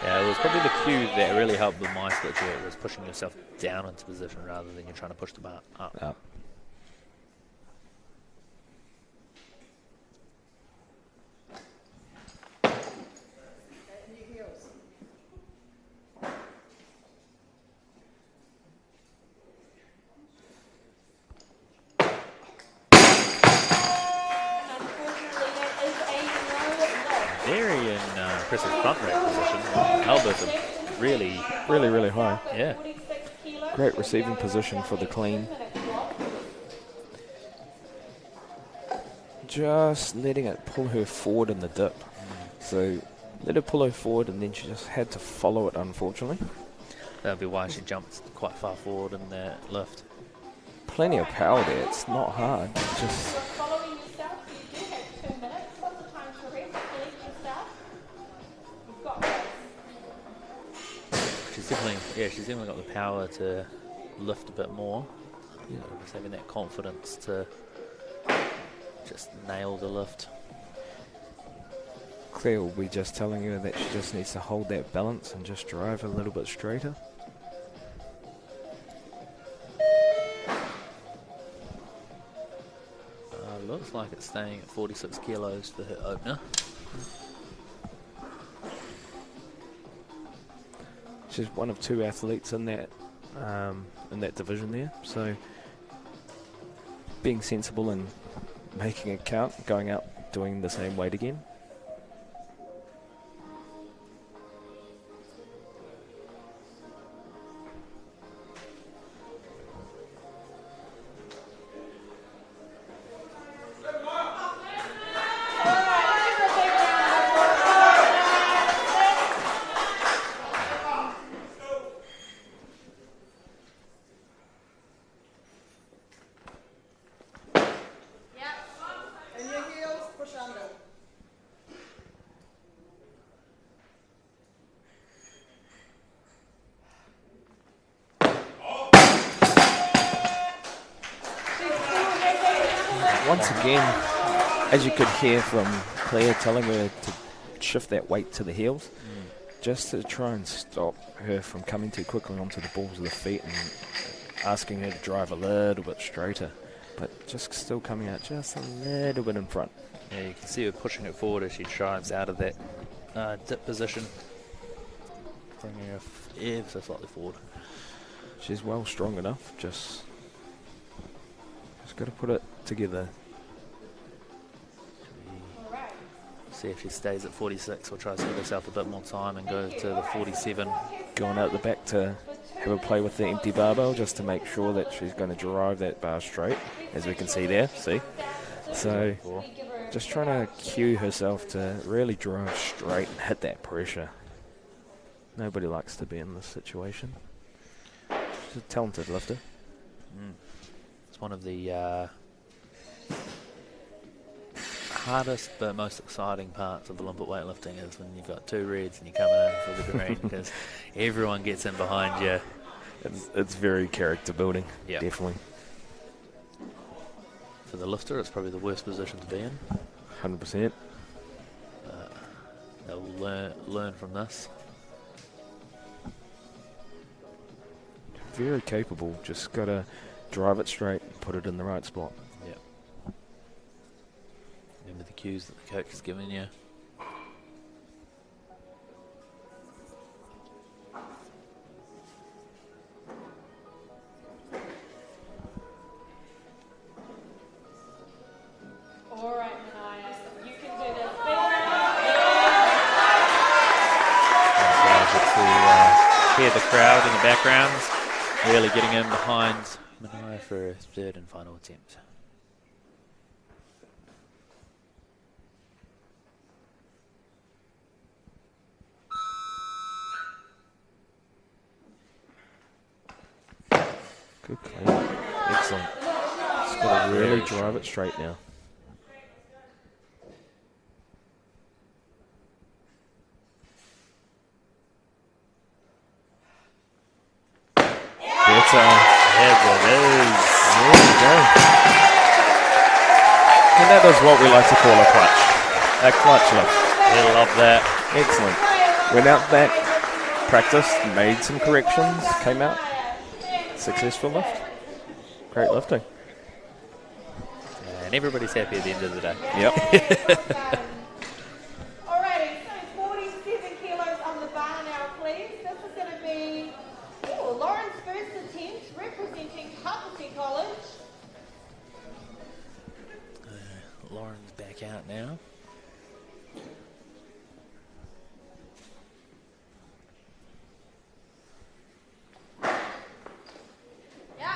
Yeah, it was probably the cue that really helped with my split here. It was pushing yourself down into position rather than you're trying to push the bar up. Up. Very impressive front rack position. Elbows are really high. Yeah. Great receiving position for the clean. Just letting it pull her forward in the dip. So let her pull her forward and then she just had to follow it, unfortunately. That'll be why she jumped quite far forward in that lift. Plenty of power there. It's not hard. Just Following your start, so you do have 2 minutes. What's the time to rest? Collect your start. You've got this. She's definitely got the power to lift a bit more. You know, just having that confidence to just nail the lift. Claire will be just telling her that she just needs to hold that balance and just drive a little bit straighter. Looks like it's staying at 46 kilos for her opener. She's one of 2 athletes in that division there, so being sensible and making it count, going out doing the same weight again. once again, as you could hear from Claire telling her to shift that weight to the heels, just to try and stop her from coming too quickly onto the balls of the feet and asking her to drive a little bit straighter, but just still coming out just a little bit in front. Yeah, you can see her pushing it forward as she drives out of that dip position, bringing her ever so slightly forward. She's well strong enough, just got to put it together. See if she stays at 46 or tries to give herself a bit more time and go to the 47. Going out the back to have a play with the empty barbell just to make sure that she's going to drive that bar straight, as we can see there, see? So just trying to cue herself to really drive straight and hit that pressure. Nobody likes to be in this situation. She's a talented lifter. It's one of the hardest but most exciting parts of Olympic weightlifting is when you've got two reds and you're coming in for the green, because everyone gets in behind you. It's very character building, definitely. For the lifter, it's probably the worst position to be in. 100%. They'll learn from this. Very capable, just got to drive it straight and put it in the right spot. Yep. Remember the cues that the coach is giving you. All right, Manaya, you can do this. To hear the crowd in the background, really getting in behind Manaya for a third and final attempt. Good clean. Excellent. Just got to really drive it straight now. And that is what we like to call a clutch. A clutch lift. We love that. Excellent. Went out back, practiced, made some corrections, came out. Successful lift. Great lifting. And everybody's happy at the end of the day. Yep. Alrighty, so 47 kilos on the bar now, please. This is going to be Lauren's first attempt representing Porirua College. Lauren's back out now.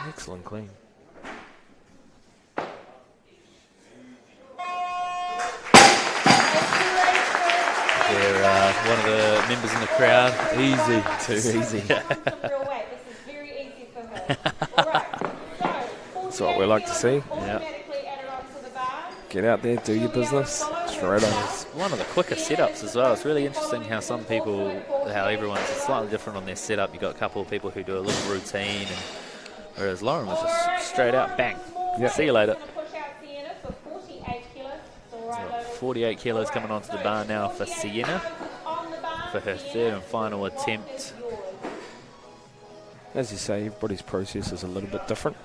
Excellent clean. They're one of the members in the crowd. Easy. Too easy. Real weight. This is very easy for her. Alright, so That's what we like to see. automatically added onto the bar. Get out there, do your business. Straight on. It's one of the quicker setups as well. It's really interesting how some people, how everyone's slightly different on their setup. You've got a couple of people who do a little routine, and whereas Lauren was just straight out, bang. Yep. See you later. Push out Sienna for 48 kilos. It's all right, Logan. 48 kilos coming onto the bar now for Sienna On the bar, for her third and final attempt. As you say, everybody's process is a little bit different.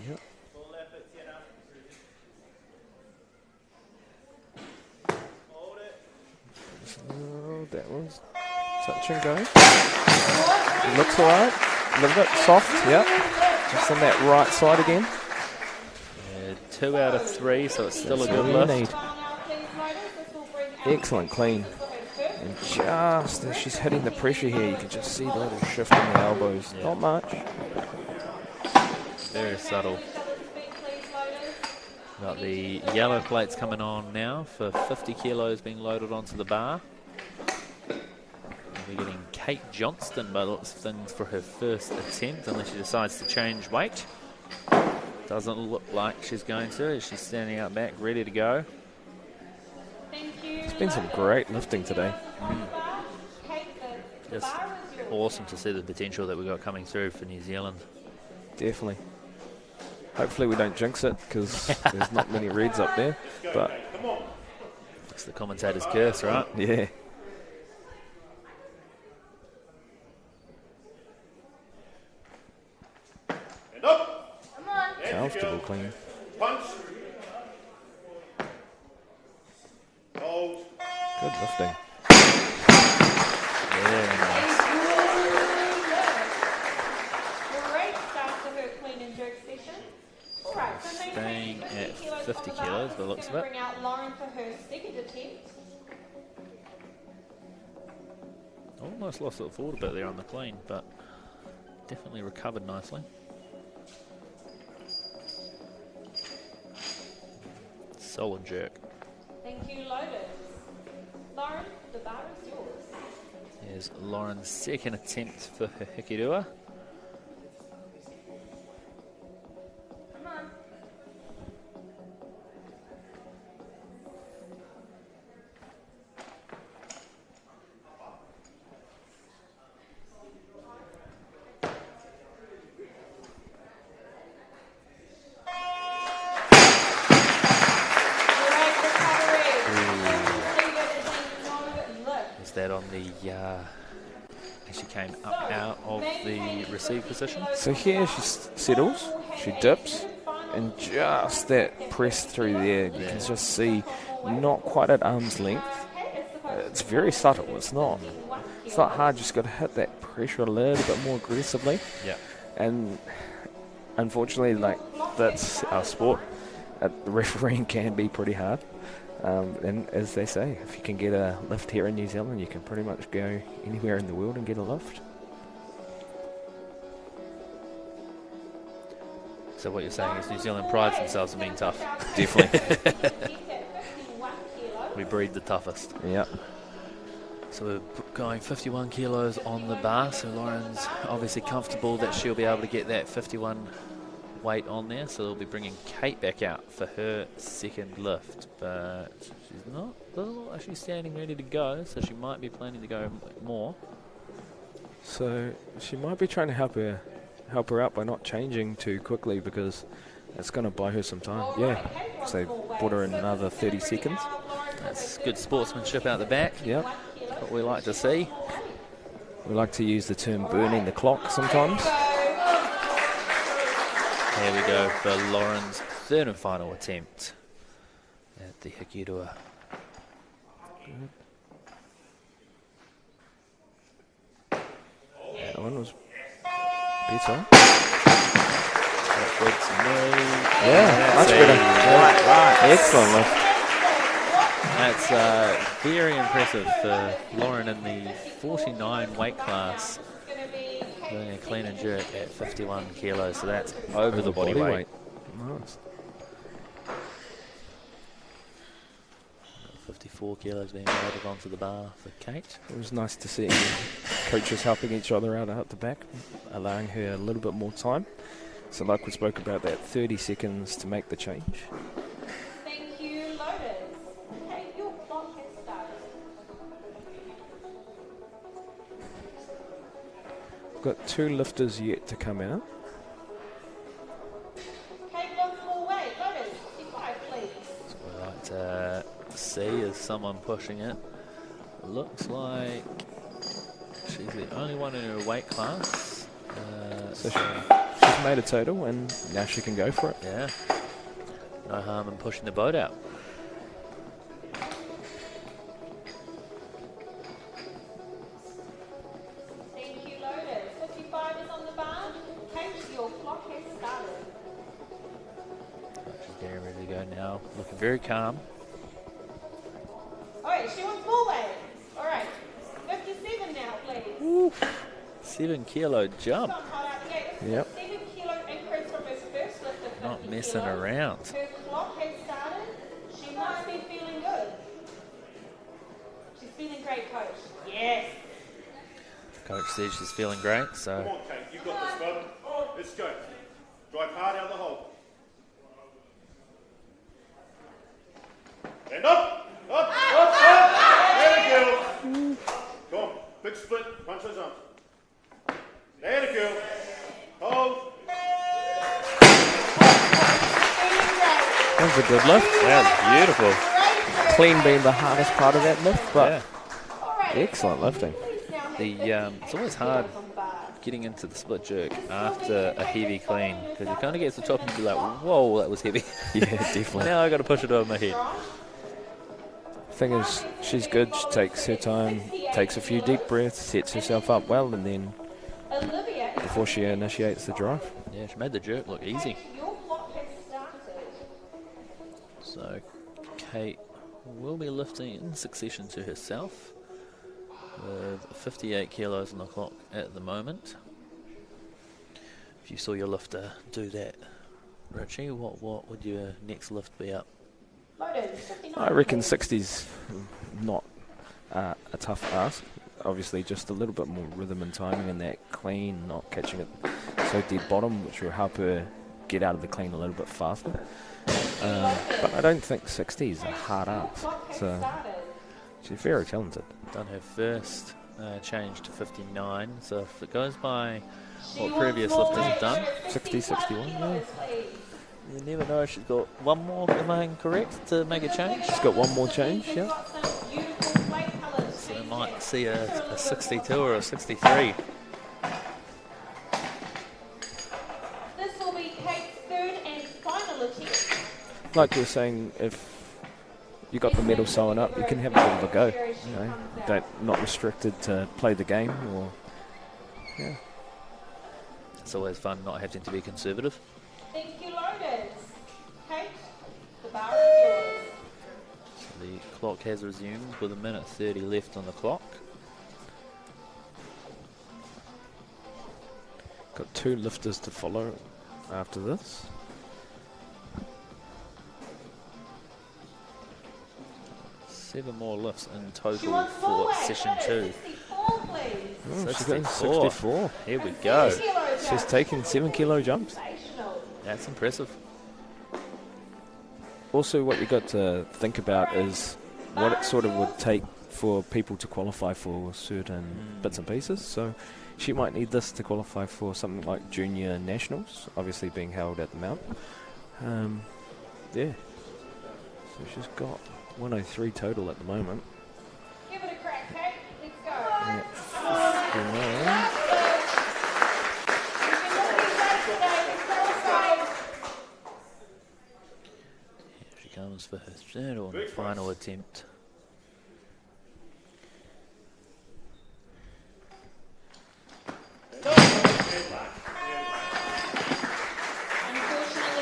Yep. So that was touch and go. It looks alright. A little bit soft, yep. Just on that right side again. 2 out of 3, so it's still That's a good all you lift. need. Excellent clean. And just as she's hitting the pressure here, you can just see the little shift in the elbows. Yeah. Not much. Very subtle. Got the yellow plates coming on now for 50 kilos being loaded onto the bar. We're getting Kate Johnston by the looks of things for her first attempt, unless she decides to change weight. Doesn't look like she's going to. She's standing out back, ready to go. It's been some great lifting today. Just awesome to see the potential that we've got coming through for New Zealand. Definitely. Hopefully we don't jinx it, because there's not many reds up there. But it's the commentator's curse, right? Yeah. And up. Comfortable clean. Punch. Hold. Good lifting. Very nice. Great start to her clean and jerk session. All right, so Staying at 50 kilos, by the looks of it. bring out Lauren for her second attempt. Almost lost it forward a bit there on the clean, but definitely recovered nicely. Solid jerk. Thank you, Lotus. Lauren, the bar is yours. Here's Lauren's second attempt for her hikirua. Come on. Is that on the, she came up out of the receive position? So here she settles, she dips, and just that press through there, you can just see not quite at arm's length. It's very subtle, it's not hard, just got to hit that pressure a little bit more aggressively. Yeah. And unfortunately, like, that's our sport. The refereeing can be pretty hard. And as they say, if you can get a lift here in New Zealand, you can pretty much go anywhere in the world and get a lift. So what you're saying is New Zealand prides themselves on being tough. Definitely. We breed the toughest. Yeah. So we're going 51 kilos on the bar, so Lauren's obviously comfortable that she'll be able to get that 51 weight on there, so they'll be bringing Kate back out for her second lift, but she's not, doesn't look like she's standing ready to go, so she might be planning to go more. So she might be trying to help her out by not changing too quickly, because it's going to buy her some time. Yeah, so bought her another 30 seconds. That's good sportsmanship out the back. Yep. What we like to see. We like to use the term burning the clock sometimes. Here we go for Lauren's third and final attempt at the hikirua. That one was better. Good to me. Yeah, much better. Right. Excellent lift. That's very impressive for Lauren in the 49 weight class. Doing a clean and jerk at 51 kilos, so that's over the body weight. Nice. 54 kilos being loaded onto the bar for Kate. It was nice to see coaches helping each other out the back, allowing her a little bit more time. So like we spoke about, that 30 seconds to make the change. Thank you, Lotus. Okay, your clock has started. We've got 2 lifters yet to come out. Okay, one more weight. Lotus, 55, please. So we like to see is someone pushing it. Looks like she's the only one in her weight class. So she's made a total, and now she can go for it. Yeah. No harm in pushing the boat out. Thank you, Lotus. 55 is on the bar. Kate, your clock has started. She's getting ready to go now. Looking very calm. All right, she wants more weight. All right, 57 now, please. Oof. 7 kilo jump. Yep. 7 kilo increase from her first lift of 50 Not messing kilos. around. Her clock has started. She must be feeling good. She's feeling great, Coach. Yes. Coach says she's feeling great, so Come on, Kate, you've got this, bud. Let's go. Drive hard out of the hole. also jump. There you go. Hold. That was a good lift. That was beautiful. Clean being the hardest part of that lift, but excellent lifting. It's always hard getting into the split jerk after a heavy clean because you kind of get to the top and you're like, whoa, that was heavy. Yeah, definitely. Now I got to push it over my head. Thing is, she's good. She takes her time, takes a few deep breaths, sets herself up well, and then before she initiates the drive. Yeah, she made the jerk look easy. So Kate will be lifting in succession to herself with 58 kilos on the clock at the moment. If you saw your lifter do that, Richie, what would your next lift be up? I reckon 60's not a tough ask. Obviously, just a little bit more rhythm and timing in that clean, not catching it so dead bottom, which will help her get out of the clean a little bit faster. But I don't think 60 is a hard ask. So she's very talented. Done her first change to 59. So if it goes by what previous lifters have done, 60, 61, yeah. You never know. She's got one more, am I incorrect, to make a change? She's got one more change, yeah. So we might see a 62 or a 63. This will be Kate's third and final attempt. Like you were saying, if you got the medal sewn up, you can have a bit of a go. You know, not restricted to play the game, or yeah. It's always fun not having to be conservative. Thank you, loaders. Kate, the bar is yours. So the clock has resumed with 1:30 left on the clock. Got 2 lifters to follow after this. Seven more lifts in total for session 2. Oh, she's going 64. Here we go. She's taking 7 kilo jumps. That's impressive. Also, what you got to think about is what it sort of would take for people to qualify for certain bits and pieces. So she might need this to qualify for something like junior nationals, obviously being held at the Mount. Yeah. So she's got 103 total at the moment. Give it a crack, Kate. Let's go. Yeah. Here she comes for her third and final attempt.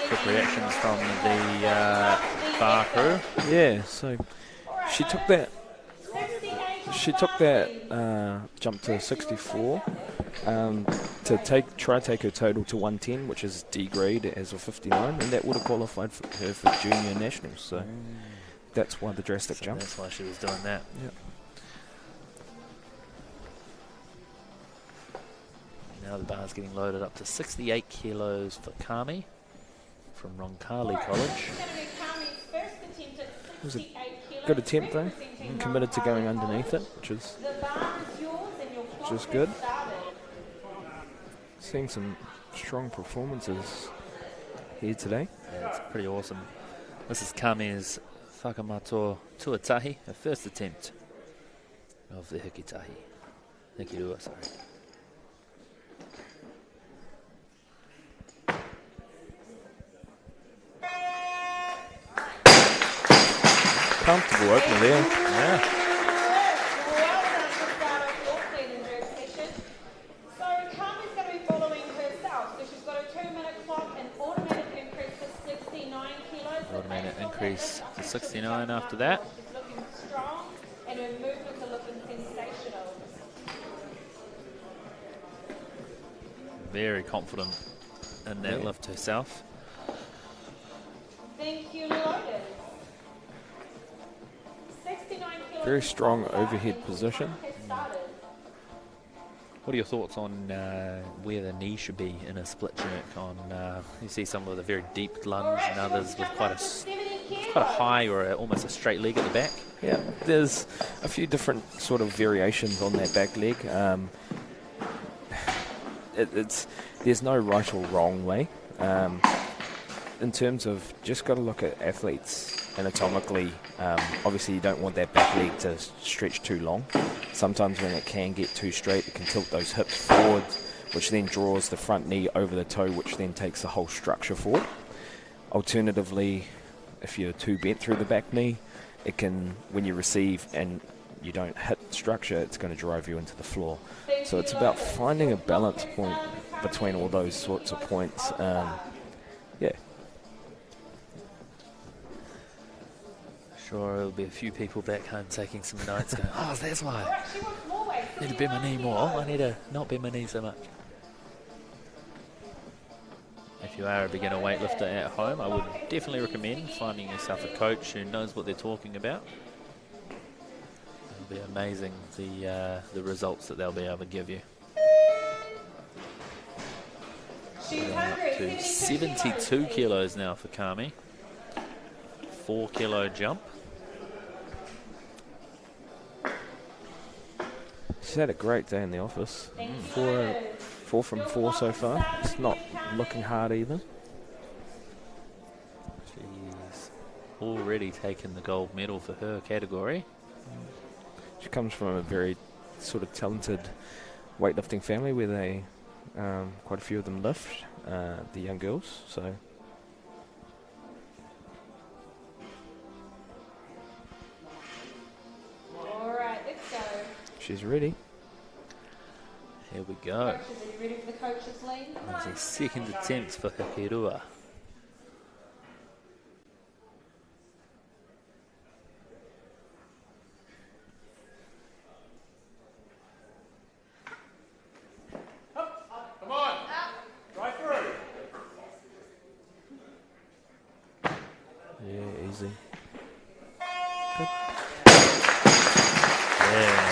Quick reactions from the bar crew. Yeah, so she took that jump to 64 to try take her total to 110, which is D grade as a 59, and that would have qualified for her for junior nationals. So that's why the drastic jump. That's why she was doing that. Yep. Now the bar's getting loaded up to 68 kilos for Kami from Roncalli College. It was a good attempt though, committed to going underneath it, which is good. Seeing some strong performances here today. Yeah, it's pretty awesome. This is Kami's Whakamato Tuatahi, her first attempt of the Hikirua, sorry. Comfortable opener there. Yeah. Automatic increase to 69 after that. Looking strong and her movements are looking sensational. Very confident in that lift herself. Thank you, loaders. 69 kilos. Very strong overhead position. What are your thoughts on where the knee should be in a split jerk? You see some with a very deep lunge and others with quite a quite a high or almost a straight leg at the back. Yeah, there's a few different sort of variations on that back leg. There's no right or wrong way. In terms of just got to look at athletes anatomically. Obviously, you don't want that back leg to stretch too long. Sometimes when it can get too straight, it can tilt those hips forward, which then draws the front knee over the toe, which then takes the whole structure forward. Alternatively, if you're too bent through the back knee, it can, when you receive and you don't hit structure, it's going to drive you into the floor. So it's about finding a balance point between all those sorts of points. Yeah. Sure, there'll be a few people back home taking some notes going, oh, that's why I need to bend my knee more. I need to not bend my knee so much. If you are a beginner weightlifter at home, I would definitely recommend finding yourself a coach who knows what they're talking about. It'll be amazing the results that they'll be able to give you. Up to 72 kilos now for Kami. 4 kilo jump. She's had a great day in the office. 4 from 4 so far. It's not looking hard either. She's already taken the gold medal for her category. She comes from a very sort of talented weightlifting family where they, quite a few of them lift, the young girls. So. She's ready. Here we go. Coaches, are you ready for the coach's lead? That's a second attempt for Porirua. Come on. Right through. Yeah, easy. Yeah.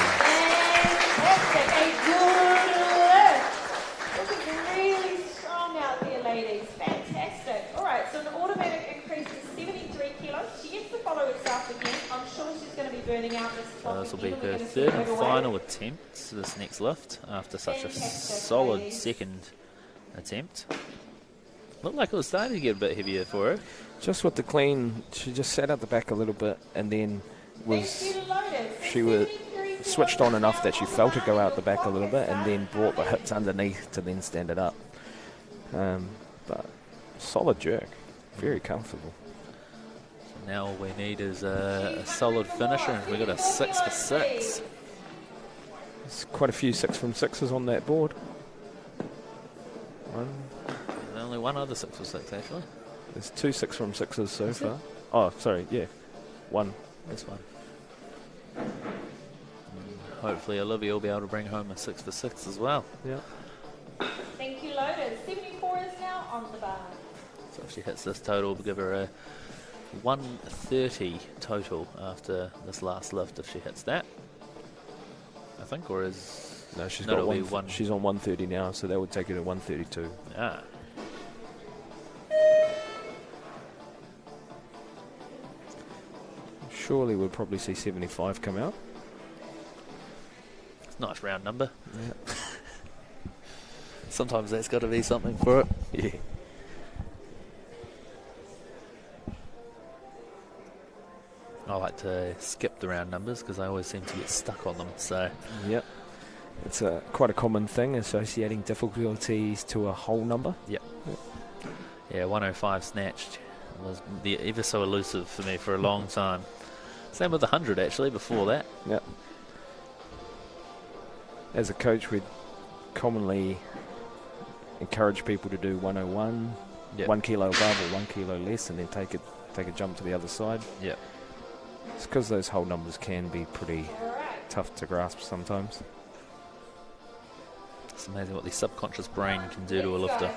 Really strong out there, ladies. Fantastic. All right, so an automatic increase to 73 kilos. She gets to follow herself again. I'm sure she's going to be burning out this clock. This will be her third and final attempt to this next lift after such a solid second attempt. Looked like it was starting to get a bit heavier for her. Just with the clean, she just sat at the back a little bit and then she was switched on enough that she felt it go out the back a little bit and then brought the hips underneath to then stand it up. But solid jerk, very comfortable. So now all we need is a solid finisher, and we've got a 6 for 6. There's quite a few 6 from 6s on that board. There's only one other 6 for 6 actually. There's 2 6 from 6s so far. Oh, sorry, yeah, one. This one. Hopefully Olivia will be able to bring home a 6 for 6 as well. Yeah. Thank you, Lotus. 74 is now on the bar. So if she hits this total, we'll give her a 130 total after this last lift if she hits that. I think, or is... No, she's got one. She's on 130 now, so that would take her to 132. Ah. Surely we'll probably see 75 come out. It's a nice round number. Yeah. Sometimes that's got to be something for it. Yeah. I like to skip the round numbers because I always seem to get stuck on them. So. Yep. It's quite a common thing, associating difficulties to a whole number. Yep. Yeah, 105 snatched was ever so elusive for me for a long time. Same with 100 actually before that. Yep. As a coach, we'd commonly encourage people to do 101, yep. 1 kilo above or 1 kilo less, and then take a jump to the other side. Yeah. It's because those whole numbers can be pretty tough to grasp sometimes. It's amazing what the subconscious brain can do to a lifter.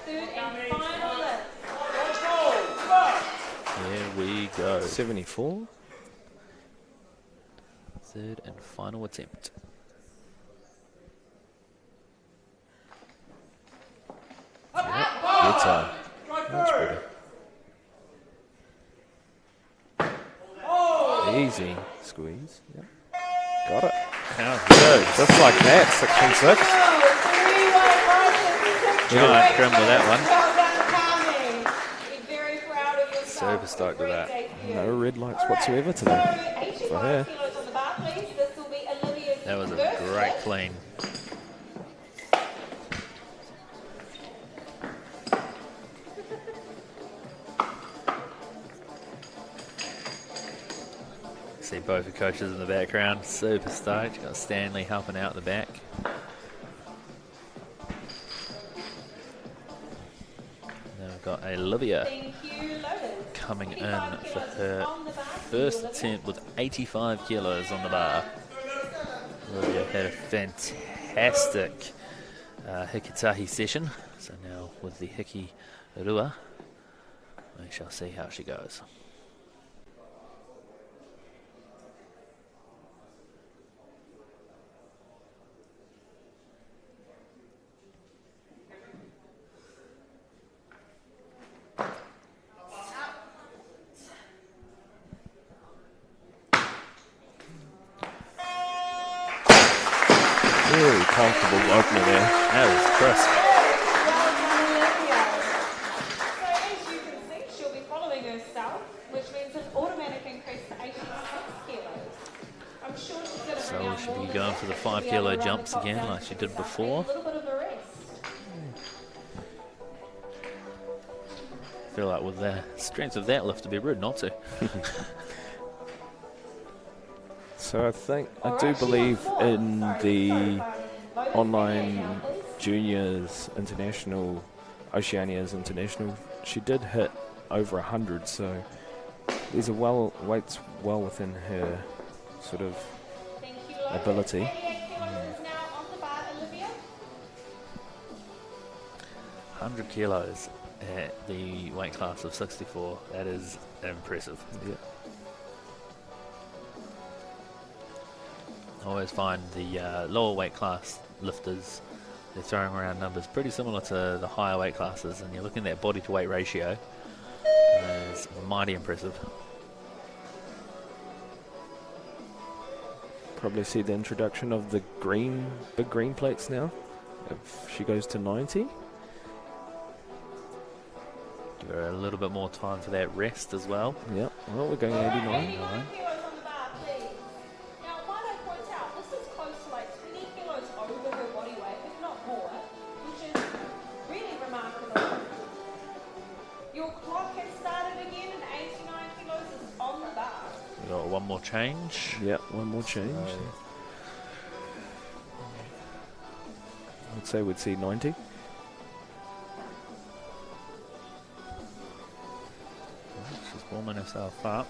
Here we go. 74. Third and final attempt. Yep. Good time. Much better. Easy squeeze. Yep. Got it. Sounds good. Just like that, 6 from 6. Giant trim with that one. Well done, Carmen. Be very proud of yourself. Super stoked with that. No red lights whatsoever today for her. Kilos on the bar, please. This will be Olivia's That was a first great lift. clean. See both the coaches in the background, super stoked. Got Stanley helping out the back. Then we've got Olivia Thank you, Lotus. coming in for her first attempt with 85 kilos on the bar. Olivia had a fantastic hikitahi session, so now with the hiki rua, we shall see how she goes. Very comfortable opener there. That was crisp. Well done, Olivia. So as you can see, she'll be following herself, which means an automatic increase to 86 kilos. I'm sure she's going to So bring we out should more be than going that for the to 5 be able kilo to run jumps the top again down like she did herself. before. A little bit of a rest. I feel like with the strength of that lift, it'd be rude not to. So I do believe in the online juniors international, Oceania's international, she did hit over 100. So there's a weight's well within her sort of Thank you, Lotus. ability. 88 kilos is now on the bar, Olivia. 100 kilos at the weight class of 64. That is impressive. Yeah. I always find the lower weight class lifters, they're throwing around numbers pretty similar to the higher weight classes, and you're looking at that body to weight ratio. It's mighty impressive. Probably see the introduction of the big green plates now. If she goes to 90. Give her a little bit more time for that rest as well. Yep. Well, we're going 89. 89 kilos on the bar, please. Now, might I point out, this is close to like 20 kilos over her body weight, if not more, which is really remarkable. Your clock has started again, and 89 kilos is on the bar. We've got one more change. Yep, one more change. I'd say we'd see 90. She's warming herself up,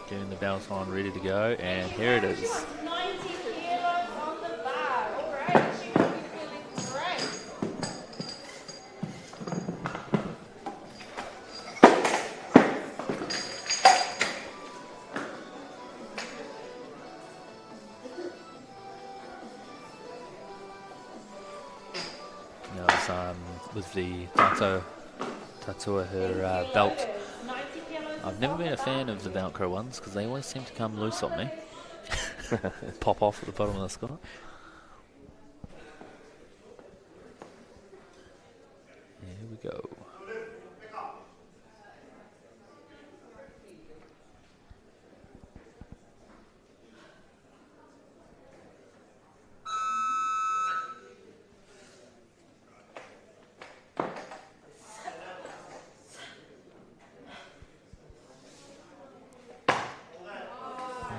getting the belt on, ready to go, and here it is. 90 kilos on the bar. All right, she must be feeling great. Now it's with the Tatua, her belt. 90 kilos I've never been a fan of the Velcro ones because they always seem to come loose on me. Pop off at the bottom of the squat. Here we go.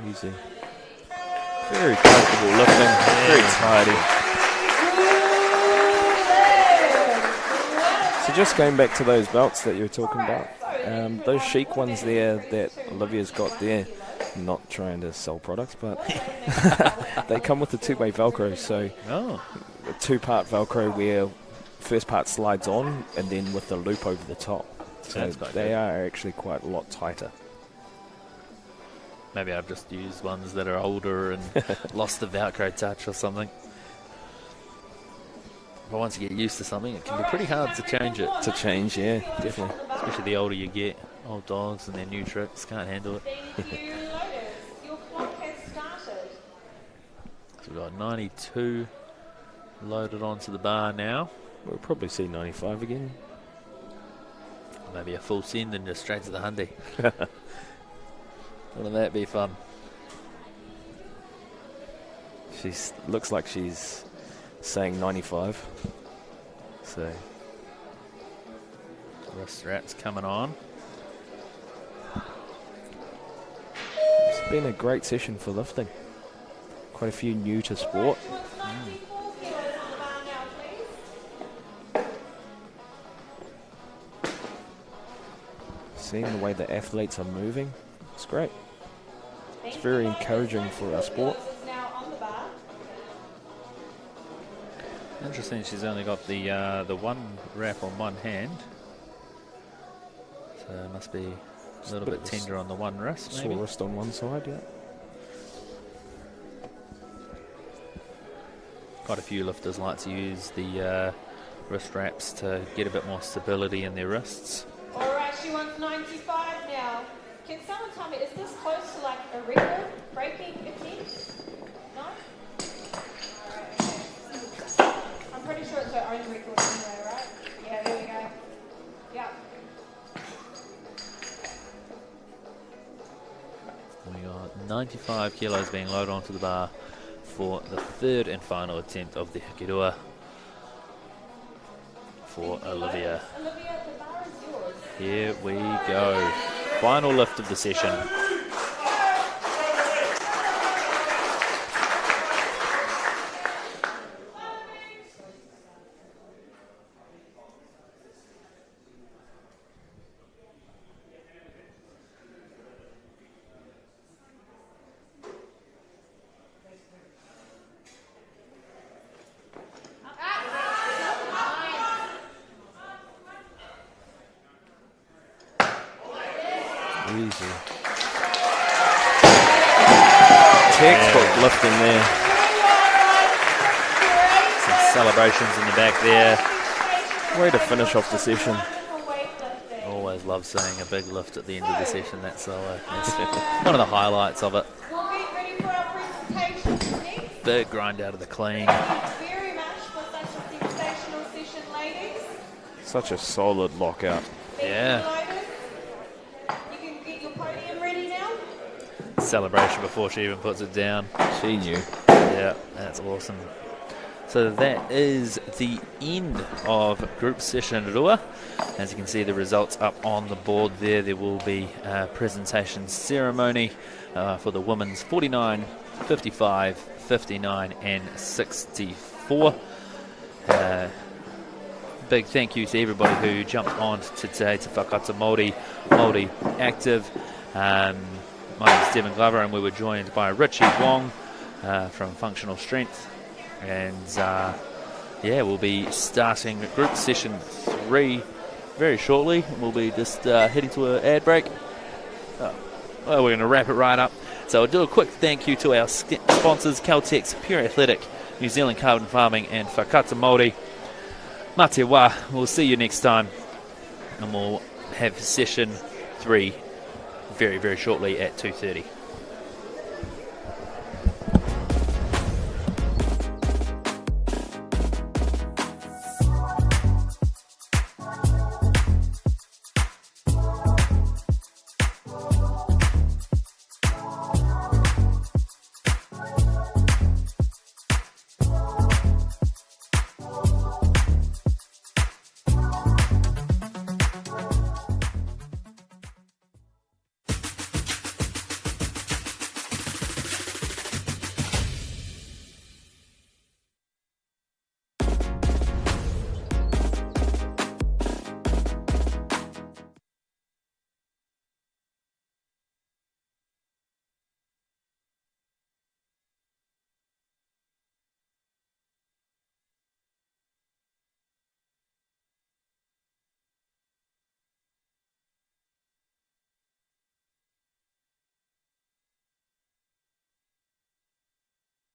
Easy. Very comfortable lifting. Very tidy. So just going back to those belts that you were talking about, those chic ones there that Olivia's got there, not trying to sell products, but they come with the two-way Velcro. So a two-part Velcro where first part slides on and then with the loop over the top. So they are actually quite a lot tighter. Maybe I've just used ones that are older and lost the Velcro touch or something. But once you get used to something, it can be pretty hard to change it. To change, yeah, definitely. Especially the older you get. Old dogs and their new tricks, can't handle it. Thank you, loaders. Your clock has started. So we've got 92 loaded onto the bar now. We'll probably see 95 again. Maybe a full send and just straight to the hundy. Wouldn't that be fun? She's looks like she's saying 95. So wrist straps coming on. It's been a great session for lifting. Quite a few new to sport. Seeing the way the athletes are moving, it's great. It's very encouraging for our sport. Interesting, she's only got the one wrap on one hand. So it must be a little bit tender on the one wrist, maybe. Sore wrist on one side, yeah. Quite a few lifters like to use the wrist wraps to get a bit more stability in their wrists. Alright, she wants 95 now. Can someone tell me, is this close to like a record breaking attempt? No? Alright, okay. I'm pretty sure it's her own record anyway, right? Yeah, there we go. Yeah. We got 95 kilos being loaded onto the bar for the third and final attempt of the Hikirua for Olivia. Olivia, the bar is yours. Here we go. Final lift of the session. Easy. Textbook lifting there. Some celebrations in the back there. Way to finish off the session. Always love seeing a big lift at the end of the session. That's one of the highlights of it. We'll get ready for our presentation next. Big grind out of the clean. Thank you very much for such a sensational session, ladies. Such a solid lockout. Yeah. You can get your podium ready now. Celebration before she even puts it down. She knew. Yeah, that's awesome. So that is the end of group session Rua. As you can see, the results up on the board there. There will be a presentation ceremony for the women's 49, 55, 59 and 64. Big thank you to everybody who jumped on today to Whakata Māori Active. My name is Devin Glover and we were joined by Richie Wong from Functional Strength. And yeah, we'll be starting group session 3 very shortly. We'll be just heading to an ad break. Well, we're going to wrap it right up. So I'll do a quick thank you to our sponsors, Caltex, Pure Athletic, New Zealand Carbon Farming and Whakata Māori. Mā te wā. We'll see you next time. And we'll have session 3 very, very shortly at 2:30.